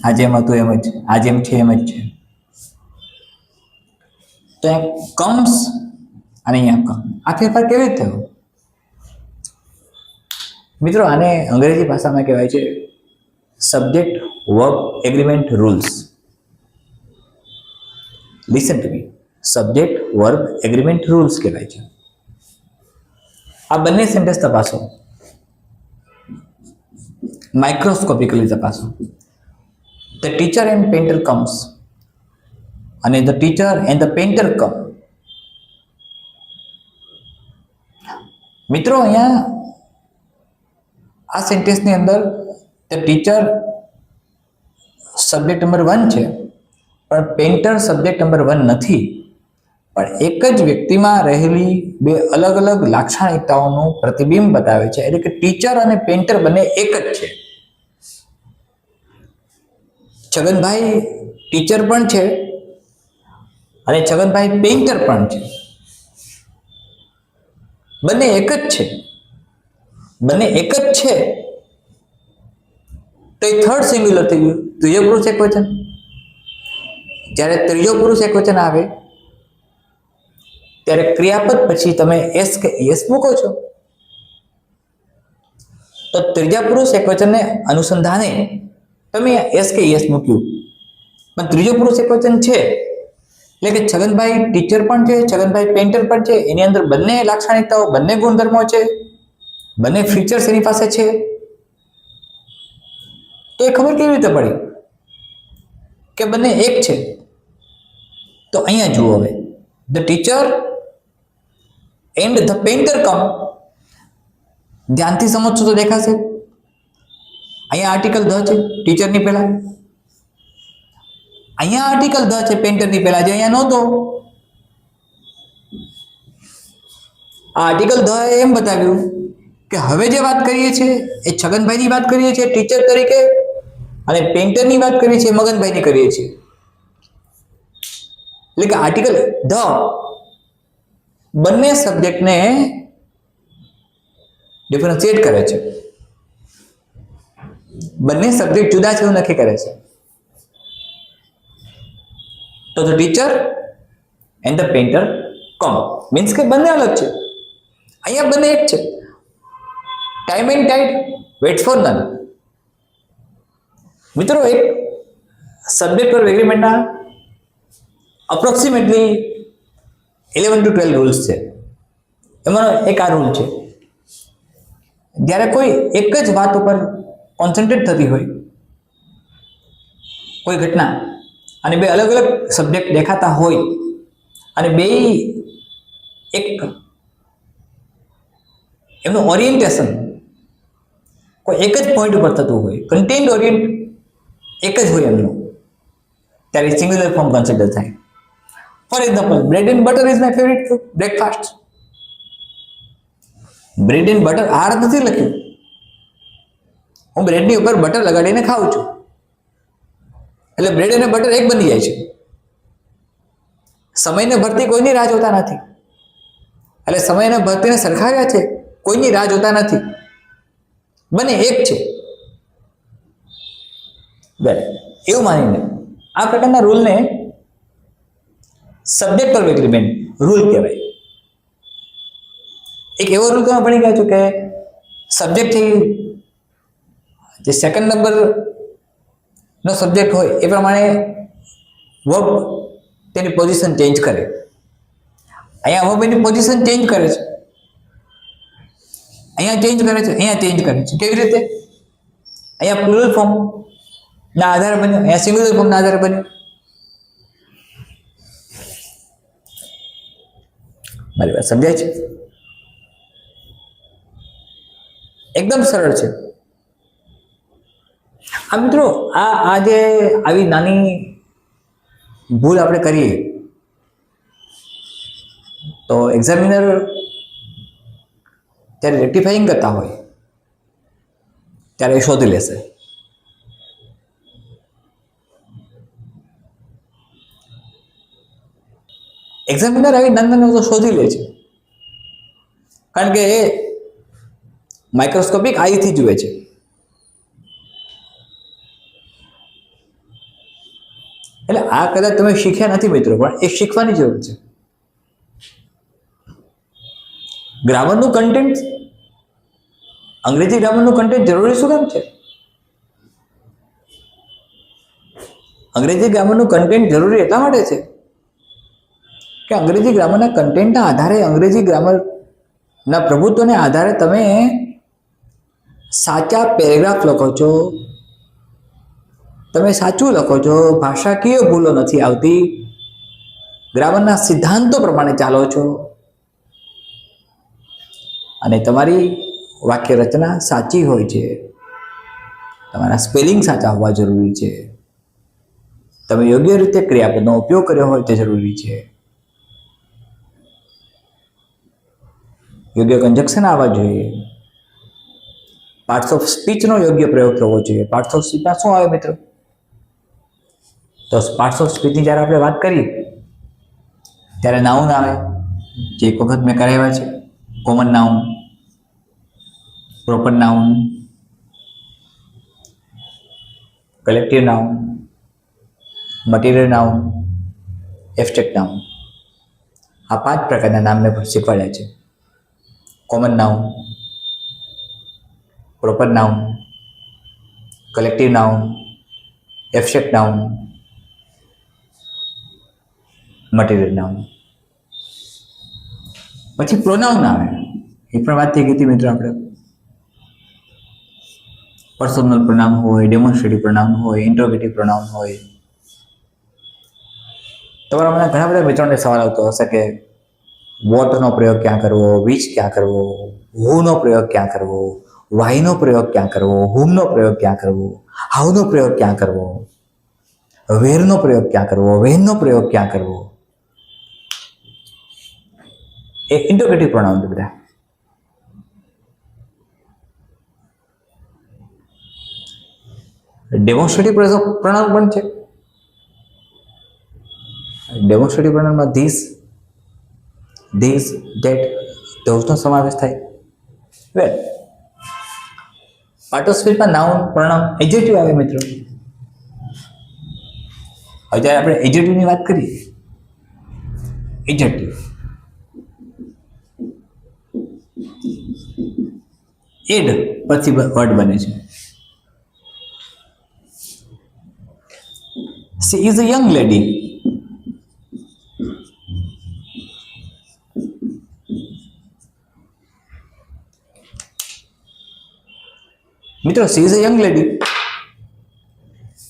આ જેમ હતું એમ જ, આ જેમ છે એમ જ છે. તો અહીંયા કમ્સ અને અહીંયા કમ, આ ફેરફાર કેવી રીતે થયો? મિત્રો, આને અંગ્રેજી ભાષામાં કહેવાય છે subject verb agreement rules. Listen to me, subject verb agreement rules કહેવાય છે. આ બંને સેન્ટેન્સ તપાસો, માઇક્રોસ્કોપિકલી તપાસો. The teacher and painter comes અને the teacher and the painter come. મિત્રો, અહીંયા આ સેન્ટેન્સની અંદર ધ ટીચર સબ્જેક્ટ નંબર 1 છે, પણ પેન્ટર સબ્જેક્ટ નંબર 1 નથી. પણ એક જ વ્યક્તિમાં રહેલી બે અલગ અલગ લાક્ષણિકતાઓનું પ્રતિબિંબ બતાવે છે. એટલે કે ટીચર અને પેન્ટર બંને એક જ છે. છગનભાઈ ટીચર પણ છે અને છગનભાઈ પેઇન્ટર પણ છે. બંને એક જ છે. બંને એક જ છે તો એ થર્ડ સિંગ્યુલર થઈ ગયું, ત્રીજો પુરુષ એકવચન. જ્યારે ત્રીજો પુરુષ એકવચન આવે ત્યારે ક્રિયાપદ પછી તમે એસ કે એસ મૂકો છો. તો ત્રીજા પુરુષ એકવચનને અનુસંધાને તમે એસ કે એસ મૂક્યું, પણ ત્રીજો પુરુષ એકવચન છે એટલે કે છગનભાઈ ટીચર પણ છે, છગનભાઈ પેન્ટર પણ છે. એની અંદર બંને લાક્ષણિકતાઓ, બંને ગુણધર્મો છે, બંને ફીચર્સ એની પાસે છે. તો એ ખબર કેવી રીતે પડી કે બંને એક છે? તો અહીંયા જુઓ, હવે the teacher and the painter come. ધ્યાનથી સમજશો તો દેખાશે. અહીંયા આર્ટિકલ ધ છે ટીચરની પહેલા, અહીંયા આર્ટિકલ ધ છે પેન્ટરની પહેલા, જે અહીંયા નહોતો. આ આર્ટિકલ ધ એમ બતાવ્યું કે હવે જે વાત કરીએ છીએ એ છગનભાઈની વાત કરીએ છીએ ટીચર તરીકે, અને પેન્ટરની વાત કરીએ છીએ મગનભાઈની કરીએ છીએ. એટલે કે આર્ટિકલ ધ બંને સબ્જેક્ટને ડિફરન્શિએટ કરે છે. બંને સબ્જેક્ટ જુદા છે એવું નક્કી કરે છે. તો the teacher and the painter come means કે બંને અલગ છે. અહીંયા બંને એક છે. Time and tide wait for none. મિત્રો, એક સબ્જેક્ટ વર્બ એગ્રીમેન્ટના અપ્રોક્સિમેટલી 11 to 12 રૂલ્સ છે. એમાંનો એક આ રૂલ છે, જ્યારે કોઈ એક જ વાત ઉપર કોન્સન્ટ્રેટ થતી હોય, કોઈ ઘટના, અને બે અલગ અલગ સબ્જેક્ટ દેખાતા હોય અને બે એક એમનું ઓરિએન્ટેશન કોઈ એક જ પોઈન્ટ ઉપર થતું હોય, કન્ટેન્ટ ઓરિએન્ટ એક જ હોય એમનું, ત્યારે સિંગ્યુલર ફોર્મ કન્સિડર થાય. For example, bread and butter is my favourite breakfast. Bread and butter are નથી લખ્યું, હું બ્રેડની ઉપર બટર લગાડીને ખાઉં છું, એટલે બ્રેડ અને બટર એક બની જાય છે. સમયને ભરતી કોઈની રાહ જોતા નથી, એટલે સમયને ભરતીને સરખાવ્યા છે, કોઈની રાહ જોતા નથી, બંને એક છે. એવું માનીને આ પ્રકારના રૂલને સબ્જેક્ટ વર્બ એગ્રીમેન્ટ રૂલ કહેવાય. એક એવો રૂલ તમે ભણી ગયા છો કે સબ્જેક્ટથી જે સેકન્ડ નંબર નો સબ્જેક્ટ હોય એ પ્રમાણે વર્બ તેની પોઝિશન ચેન્જ કરે. અહીંયા વર્બ એની પોઝિશન ચેન્જ કરે છે, અહીંયા ચેન્જ કરે છે, અહીંયા ચેન્જ કરે છે. કેવી રીતે? અહીંયા પ્લુરલ ફોર્મ ના આધારે બન્યું, અહીંયા સિંગ્યુલર ફોર્મ ના આધારે બન્યું. મારી વાત સમજાય છે? એકદમ સરળ છે. આ મિત્રો, આ જે આવી નાની ભૂલ આપણે કરીએ તો એક્ઝામિનર જ્યારે રેક્ટિફાઈંગ કરતા હોય ત્યારે એ શોધી લેશે એક્ઝામિનર આવી નાના નાના શોધી લે છે, કારણ કે એ માઇક્રોસ્કોપિક આઈથી જુએ છે. એટલે આ કદાચ તમે શીખ્યા નથી મિત્રો, પણ એ શીખવાની જરૂર છે. ગ્રામરનું કન્ટેન્ટ, અંગ્રેજી ગ્રામરનું કન્ટેન્ટ જરૂરી શું કામ છે? અંગ્રેજી ગ્રામરનું કન્ટેન્ટ જરૂરી એટલા માટે છે કે અંગ્રેજી ગ્રામરના કન્ટેન્ટના આધારે, અંગ્રેજી ગ્રામરના પ્રભુત્વને આધારે તમે સાચા પેરેગ્રાફ લખો છો, તમે સાચું લખો છો, ભાષાકીય ભૂલો નથી આવતી, ગ્રામરના સિદ્ધાંતો પ્રમાણે ચાલો છો, અને તમારી વાક્ય રચના સાચી હોય છે, તમારા સ્પેલિંગ સાચા હોવા જરૂરી છે, તમે યોગ્ય રીતે ક્રિયાપદનો ઉપયોગ કર્યો હોય તે જરૂરી છે, યોગ્ય કન્જક્શન આવવા જોઈએ, પાર્ટ્સ ઓફ સ્પીચનો યોગ્ય પ્રયોગ થવો જોઈએ. પાર્ટ્સ ઓફ સ્પીચમાં શું આવે મિત્રો? તો પાર્ટ્સ ઓફ સ્પીચની જ્યારે આપણે વાત કરીએ ત્યારે નાઉન આવે, જે એક વખત મેં કરાવ્યા છે. Common noun, proper noun, collective noun, material noun, abstract noun. આ 5 પ્રકારના નામ મેં શીખવાડ્યા છે. Common noun, proper noun, collective noun, abstract noun, material noun. પછી પ્રોનાઉન આવે, એ પણ વાત થઈ ગઈ હતી મિત્રો. આપણે પર્સનલ પ્રોનાઉન હોય, ડેમોન્સ્ટ્રેટિવ પ્રોનાઉન હોય, ઇન્ટ્રોગેટિવ પ્રોનાઉન હોય. તમારા મને ઘણા બધા મિત્રોને સવાલ આવતો હશે કે વોટનો પ્રયોગ ક્યાં કરવો, વિચ ક્યાં કરવો, હુનો પ્રયોગ ક્યાં કરવો, વાયનો પ્રયોગ ક્યાં કરવો, હુમનો પ્રયોગ ક્યાં કરવો, હાઉનો પ્રયોગ ક્યાં કરવો, વેરનો પ્રયોગ ક્યાં કરવો, વેનનો પ્રયોગ ક્યાં કરવો. એ ઇન્ટ્રોગેટિવ પ્રોનાઉન છે બધા. ડેમોન્સ્ટ્રેટિવ પ્રોનાઉન પણ છે. ડેમોન્સ્ટ્રેટિવ પ્રોનાઉનમાં ધીસ, ધેટ, ધોઝનો સમાવેશ થાય. વેલ, પાર્ટ ઓફ સ્પીચમાં નાઉન, પ્રોનાઉન, એડજેક્ટિવ આવે મિત્રો. હવે જ્યારે આપણે એડજેક્ટિવની વાત કરીએ, એડજેક્ટિવ એડ પછી વર્ડ બને છે. She is a young lady. મિત્રો, she is a young lady,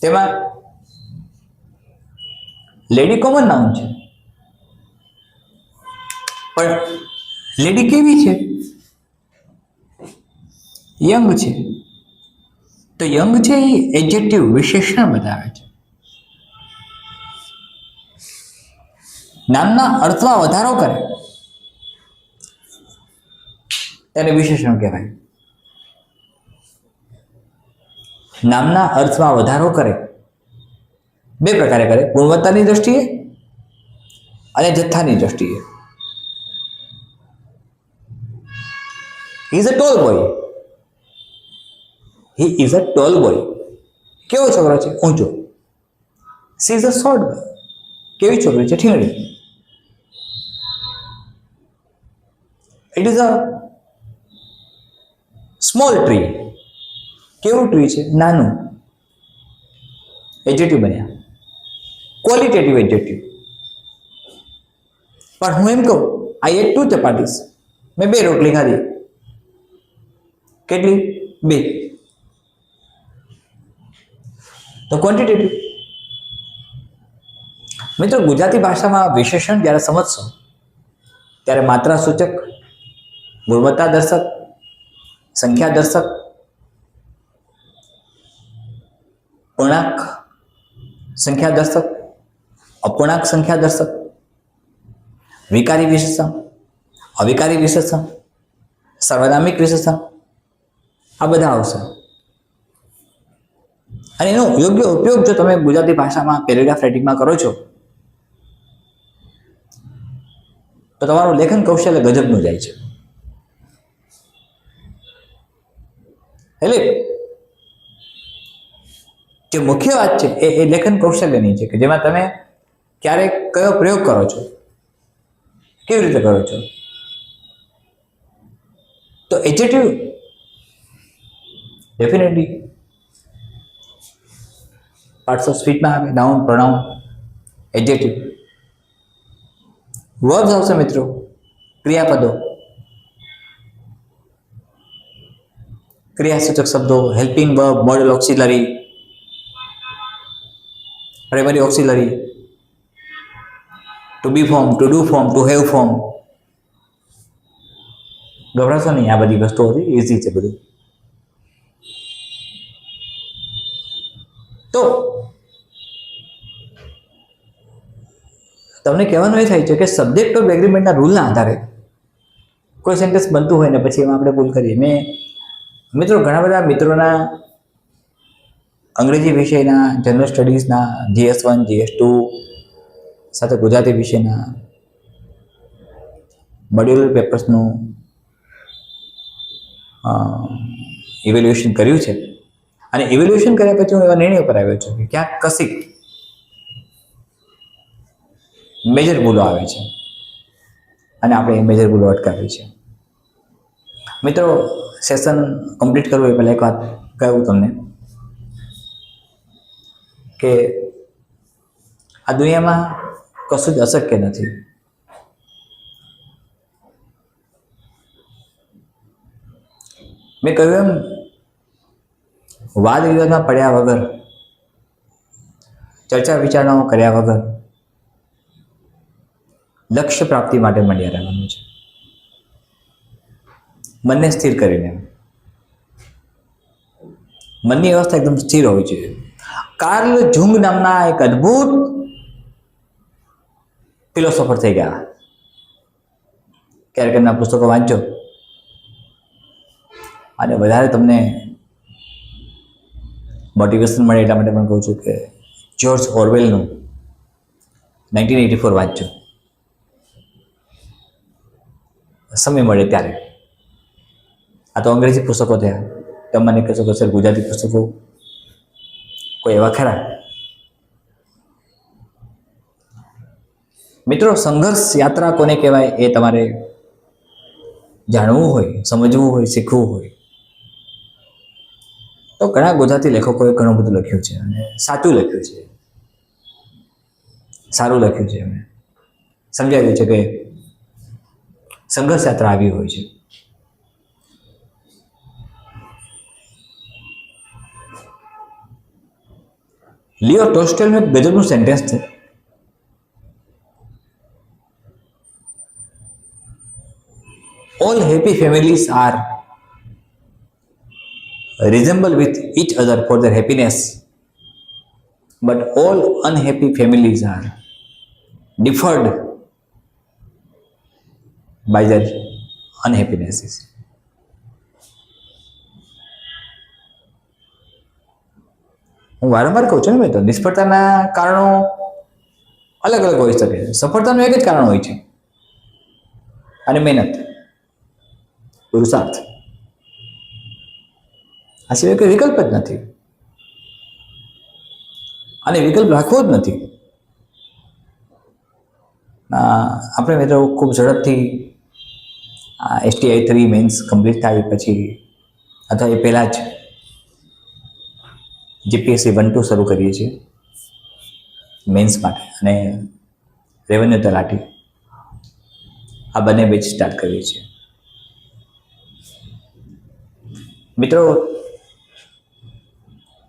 તેમાં લેડી કોમન નાઉન છે, પણ લેડી કેવી છે? યંગ છે. તો યંગ છે એ એડજેક્ટિવ, વિશેષણ બતાવે છે. નામના અર્થમાં વધારો કરે તેને વિશેષણ કહેવાય. નામના અર્થમાં વધારો કરે, 2 પ્રકારે કરે, ગુણવત્તાની દ્રષ્ટિએ અને જથ્થાની દ્રષ્ટિએ. He is a tall boy. He is a tall boy. કેવો છોકરો છે? ઊંચો. She is a short boy. કેવી છોકરી છે? ઠીંગડી. It is a small tree. કેવું ટ્રી છે? નાનું. એડજેક્ટિવ બન્યા, ક્વોલિટેટિવ એડજેક્ટિવ. પણ હું એમ કહું, I ate 2 ચપાટીસ, મેં 2 રોટલી ખાધી. કેટલી? 2. તો ક્વોન્ટિટેટિવ. મિત્રો, ગુજરાતી ભાષામાં વિશેષણ જ્યારે સમજશો ત્યારે માત્રા સૂચક, ગુણવત્તા દર્શક, સંખ્યા દર્શક, પૂર્ણાંક સંખ્યા દર્શક, અપૂર્ણાંક સંખ્યા દર્શક, વિકારી વિશેષણ, અવિકારી વિશેષણ, સર્વનામિક વિશેષણ, આ બધા આવશે. અને એનો યોગ્ય ઉપયોગ જો તમે ગુજરાતી ભાષામાં પેરેગ્રાફ રાઇટિંગમાં કરો છો તો તમારું લેખન કૌશલ્ય ગજબનું જાય છે. એટલે જે મુખ્ય વાત છે એ લેખન કૌશલ્યની છે કે જેમાં તમે ક્યારેક કયો પ્રયોગ કરો છો, કેવી રીતે કરો છો. તો એડજેક્ટિવ ડેફિનેટલી પાર્ટ્સ ઓફ સ્પીચમાં આવે, નાઉન, પ્રોનાઉન, એડજેક્ટિવ. વર્બ્સ આવશે મિત્રો, ક્રિયાપદો, ક્રિયાસૂચક શબ્દો, helping verb, modal auxiliary, primary auxiliary, to be form, to do form, to have form. ગભરાશો નહીં, આ બધી વસ્તુઓ ઇઝી છે બધું. તો તમને કહેવાનું એ થાય છે કે સબ્જેક્ટ ઓફ એગ્રીમેન્ટના રૂલના આધારે કોઈ સેન્ટેન્સ બનતું હોય ને પછી એમાં આપણે ભૂલ કરીએ. મેં મિત્રો ઘણા બધા મિત્રોના અંગ્રેજી વિષયના, જનરલ સ્ટડીઝના, GS1, GS2 સાથે ગુજરાતી વિષયના મોડ્યુલર પેપર્સનું ઇવેલ્યુએશન કર્યું છે. અને ઇવેલ્યુએશન કર્યા પછી હું એવા નિર્ણય પર આવ્યો છું કે ક્યાંક કશીક મેજર ભૂલો આવે છે અને આપણે એ મેજર ભૂલો અટકાવી છે. મિત્રો, સેશન કમ્પ્લીટ કરવું એ પહેલાં એક વાત કહું તમને કે આ દુનિયામાં કશું જ અશક્ય નથી. મેં કહ્યું એમ, વાદ વિવાદમાં પડ્યા વગર, ચર્ચા વિચારણાઓ કર્યા વગર લક્ષ્ય પ્રાપ્તિ માટે મળ્યા રહેવાનું છે. મનને સ્થિર કરીને, મનની અવસ્થા એકદમ સ્થિર હોવી જોઈએ. કાર્લ જુંગ નામના એક અદ્ભુત ફિલોસોફર થઈ ગયા. ક્યારેક એમના પુસ્તકો વાંચજો અને વધારે તમને મોટિવેશન મળે એટલા માટે પણ કહું છું કે જ્યોર્જ ઓરવેલનું 1984 વાંચજો સમય મળે ત્યારે. આ તો અંગ્રેજી પુસ્તકો થયા. તમે મને કહેશો કે સર ગુજરાતી પુસ્તકો કોઈ એવા ખરા? મિત્રો, સંઘર્ષ યાત્રા કોને કહેવાય એ તમારે જાણવું હોય, સમજવું હોય, શીખવું હોય તો ઘણા ગુજરાતી લેખકોએ ઘણું બધું લખ્યું છે અને સાચું લખ્યું છે, સારું લખ્યું છે. એમણે સમજાવ્યું છે કે સંઘર્ષ યાત્રા આવી હોય છે. લિયો ટોલ્સ્ટોયનું એક ગજબનું સેન્ટેન્સ છે. All happy families are resemble with each other for their happiness, but all unhappy families are differed by their unhappinesses. હું વારંવાર કહું છું ને ભાઈ, તો નિષ્ફળતાના કારણો અલગ અલગ હોઈ શકે છે. સફળતાનું એક જ કારણ હોય છે અને મહેનત, પુરુષાર્થ. આ સિવાય કોઈ વિકલ્પ જ નથી અને વિકલ્પ રાખવો જ નથી. આપણે મિત્રો ખૂબ ઝડપથી STI 3 મેન્સ કમ્પ્લીટ થાય પછી અથવા એ પહેલાં જ GPSC 1-2 શરૂ કરીએ છીએ મેન્સ માટે અને રેવન્યુ તલાટી આ બંને બેચ સ્ટાર્ટ કરીએ છીએ. મિત્રો,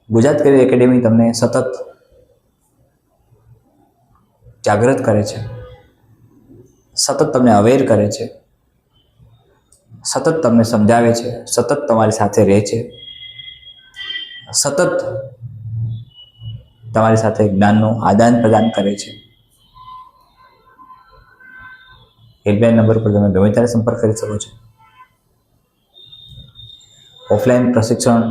ગુજરાત કરિયર એકેડેમી તમને સતત જાગૃત કરે છે, સતત તમને અવેર કરે છે, સતત તમને સમજાવે છે, સતત તમારી સાથે રહે છે, સતત તમારી સાથે જ્ઞાનનું આદાન પ્રદાન કરે છે. હેલ્પલાઇન નંબર પર તમે ગમે ત્યારે સંપર્ક કરી શકો છો. ઓફલાઈન પ્રશિક્ષણ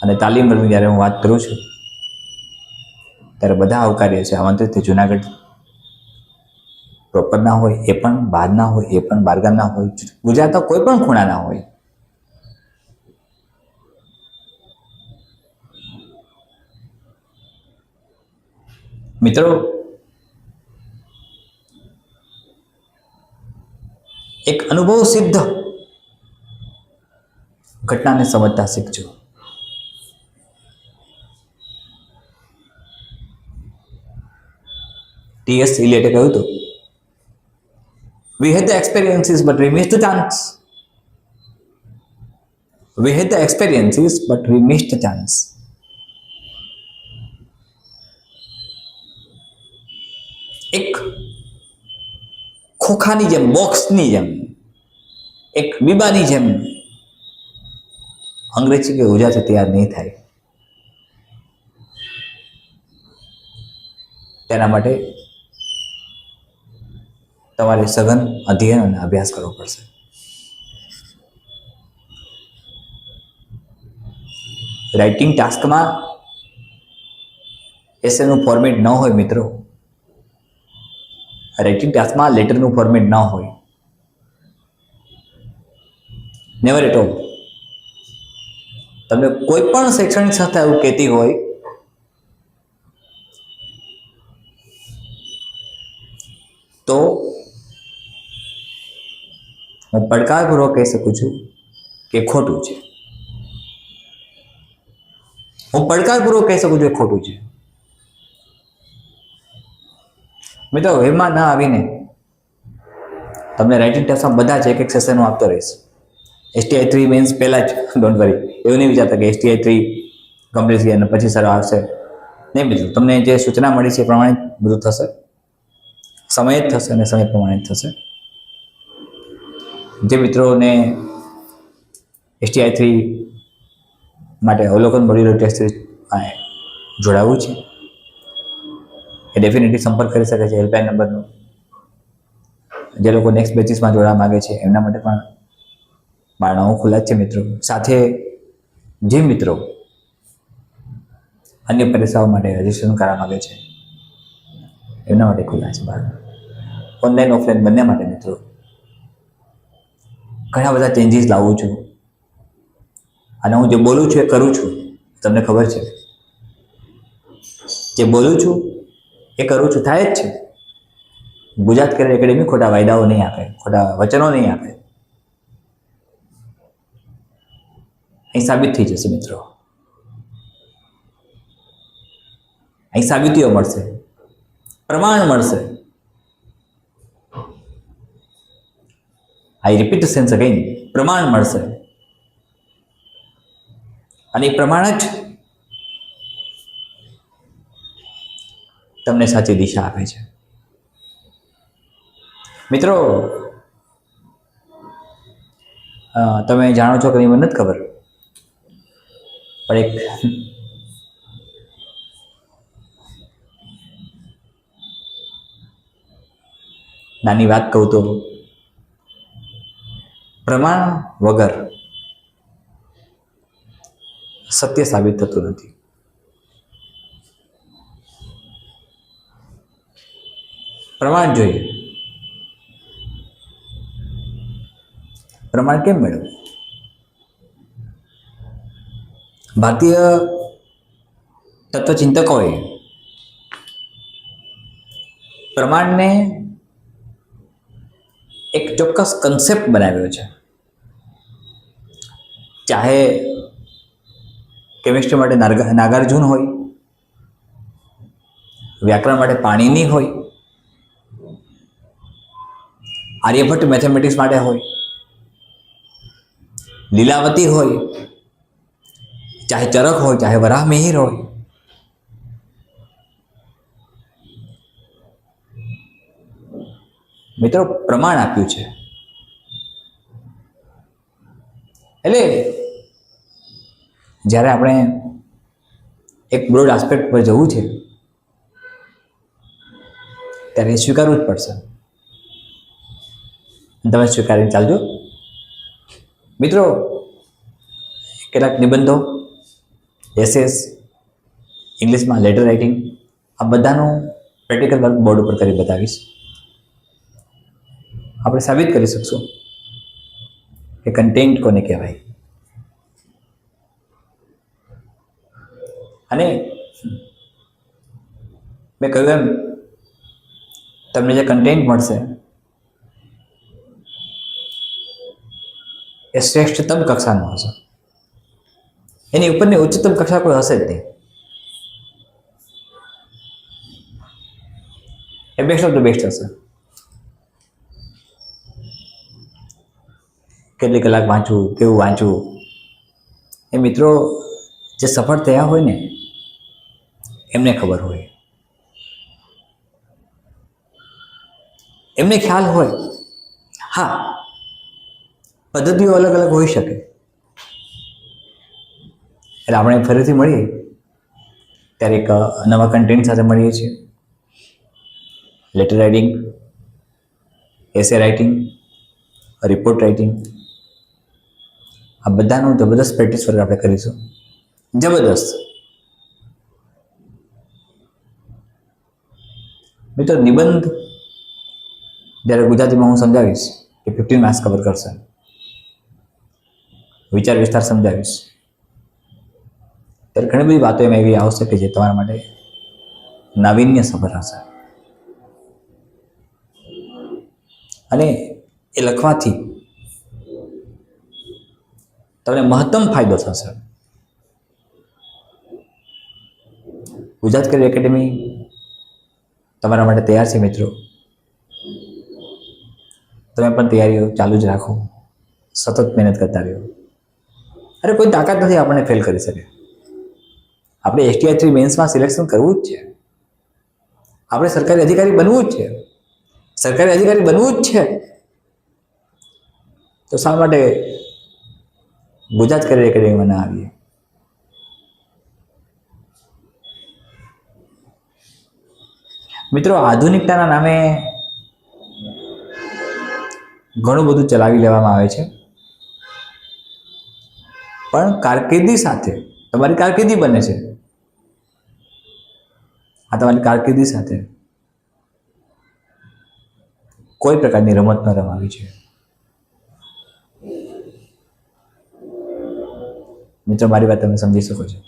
અને તાલીમ વર્ગની જ્યારે હું વાત કરું છું ત્યારે બધા આવકાર્ય છે. આમંત્રિત જુનાગઢ પ્રોપરના હોય એ પણ બહારના હોય એ પણ બહારગામના હોય, ગુજરાતના કોઈ પણ ખૂણાના હોય. મિત્રો, એક અનુભવ સિદ્ધ ઘટનાને સમજતા શીખજો. ટી.એસ. ઇલિયટે કહ્યું હતું, we had the experiences but we missed the chance. We had the experiences but we missed the chance. એક ખોખાની જેમ, બોક્સની જેમ, એક બીબાની જેમ અંગ્રેજી કે ગુજરાતી તૈયાર નહીં થાય. તેના માટે તમારે સઘન અધ્યયન અને અભ્યાસ કરવો પડશે. રાઇટિંગ ટાસ્કમાં એસેનું ફોર્મેટ ન હોય મિત્રો, રાઇટિંગ ટાસ્કમાં લેટરનું ફોર્મેટ ન હોય, નેવર એટ ઓલ. તમને કોઈ પણ શૈક્ષણિક સંસ્થા એવું કહેતી હોય તો હું પડકારપૂર્વક કહી શકું છું કે ખોટું છે. હું પડકારપૂર્વક કહી શકું છું કે ખોટું છે. મિત્રો, વેમાં ના આવીને તમને રાઇટિંગ ટેસ્ટમાં બધા જ એક એક સેશનો આપતો રહીશ. STI 3 મેન્સ પહેલાં જ, ડોન્ટ વરી, એવું નહીં વિચારતા કે STI 3 કમ્પ્લીટ થઈ અને પછી સર આવશે. નહીં મિત્રો, તમને જે સૂચના મળી છે એ પ્રમાણે બધું થશે. સમય જ થશે અને સમય પ્રમાણે જ થશે. જે મિત્રોને STI 3 માટે અવલોકન મોડ્યુલર ટેસ્ટ જોડાવવું છે એ ડેફિનેટલી સંપર્ક કરી શકે છે હેલ્પલાઇન નંબરનો. જે લોકો નેક્સ્ટ બેચીસમાં જોડાવા માગે છે એમના માટે પણ બારણાઓ ખુલ્લા જ છે મિત્રો. સાથે જે મિત્રો અન્ય પરીક્ષાઓ માટે રજીસ્ટ્રેશન કરવા માગે છે એમના માટે ખુલ્લા છે બારણા. ઓનલાઈન ઓફલાઈન બંને માટે મિત્રો ઘણા બધા ચેન્જીસ લાવું છું અને હું જે બોલું છું એ કરું છું. તમને ખબર છે, જે બોલું છું એ કરું છું, થાય જ છે. ગુજરાત કેરિયર એકેડેમી ખોટા વાયદાઓ નહીં આપે, ખોટા વચનો નહીં આપે. અહીં સાબિત થઈ જશે મિત્રો, અહીં સાબિતીઓ મળશે, પ્રમાણ મળશે. આઈ રિપીટ ધ સેન્સ અગેન, પ્રમાણ મળશે. અને એ પ્રમાણ જ તમને સાચી દિશા આપે છે. મિત્રો, તમે જાણો છો કે મને નથી ખબર, પણ એક નાની વાત કહું તો પ્રમાણ વગર સત્ય સાબિત થતું નથી. પ્રમાણ જોઈએ. પ્રમાણ કેમ મેળવવું? ભારતીય તત્વચિંતકોએ પ્રમાણને એક ચોક્કસ કન્સેપ્ટ બનાવ્યો છે. ચાહે કેમિસ્ટ્રી માટે નાગાર્જુન હોય, વ્યાકરણ માટે પાણીની હોય, આર્યભટ્ટ મેથેમેટિક્સ માટે હોય, લીલાવતી હોય, ચાહે ચરક હોય, ચાહે વરાહ મિહિર હોય. મિત્રો, પ્રમાણ આપ્યું છે. એટલે જ્યારે આપણે એક બ્રોડ આસ્પેક્ટ પર જવું છે ત્યારે સ્વીકારવું જ પડશે. તમે સ્વીકારીને ચાલજો. મિત્રો, કેટલાક નિબંધો, એસેસ, ઇંગ્લિશમાં લેટર રાઇટિંગ, આ બધાનું પ્રેક્ટિકલ વર્ક બોર્ડ ઉપર કરી બતાવીશ. આપણે સાબિત કરી શકશું કે કન્ટેન્ટ કોને કહેવાય. અને મેં કહ્યું એમ તમને જે કન્ટેન્ટ મળશે એ શ્રેષ્ઠતમ કક્ષાનું હશે. એની ઉપરની ઉચ્ચતમ કક્ષા કોઈ હશે જ નહીં. એ બેસ્ટ ઓફ ધ બેસ્ટ હશે. કેટલી કલાક વાંચવું, કેવું વાંચવું, એ મિત્રો જે સફળ થયા હોય ને એમને ખબર હોય, એમને ખ્યાલ હોય. હા, પદ્ધતિઓ અલગ અલગ હોઈ શકે. એટલે આપણે ફરીથી મળીએ ત્યારે એક નવા કન્ટેન્ટ સાથે મળીએ છીએ. Letter writing, essay writing, report writing, આ બધાનું જબરદસ્ત પ્રેક્ટિસ વર્ક આપણે કરીશું. જબરદસ્ત. મિત્રો, નિબંધ જ્યારે ગુજરાતીમાં હું સમજાવીશ કે 15 માર્ક્સ કવર કરશે, વિચાર વિસ્તાર સમજાવીશ, ત્યારે ઘણી બધી વાતો એમાં એવી આવશે કે જે તમારા માટે નાવીન્ય સફર હશે. અને એ લખવાથી તમને મહત્તમ ફાયદો થશે. ગુજરાત કરિયર એકેડમી તમારા માટે તૈયાર છે મિત્રો. તમે પણ તૈયારીઓ ચાલુ જ રાખો, સતત મહેનત કરતા રહ્યો. અરે કોઈ તાકાત નથી આપણને ફેલ કરી શકે. આપણે STI 3 મેન્સમાં સિલેક્શન કરવું જ છે. આપણે સરકારી અધિકારી બનવું જ છે. સરકારી અધિકારી બનવું જ છે. તો શા માટે ગુજરાત કરિયર એકેડમીમાં ના આવીએ? મિત્રો, આધુનિકતાના નામે ઘણું બધું ચલાવી લેવામાં આવે છે, પણ કારકિર્દી સાથે તમારી કારકિર્દી બને છે. આ તમારી કારકિર્દી સાથે કોઈ પ્રકારની રમત ન રમાવી છે. મિત્રો, મારી વાત તમે સમજી શકો છો.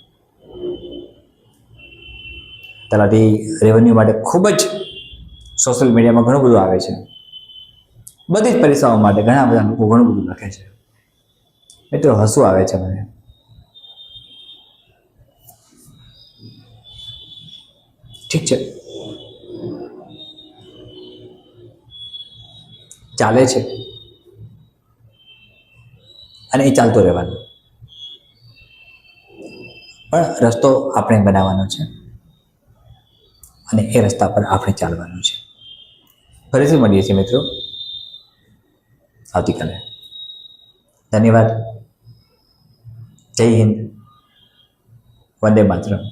તલાટી રેવન્યુ માટે ખૂબ જ સોશિયલ મીડિયામાં ઘણું બધું આવે છે. બધી જ પરીક્ષાઓ માટે ઘણા બધા લોકો ઘણું બધું લખે છે. મિત્રો, હસવું આવે છે મને. ઠીક છે, ચાલે છે અને એ ચાલતો રહેવાનો. પણ રસ્તો આપણે બનાવવાનો છે અને એ રસ્તા પર આપણે ચાલવાનું છે. ફરીથી મળીએ છીએ મિત્રો આવતીકાલે. ધન્યવાદ. જય હિન્દ. વંદે માતરમ.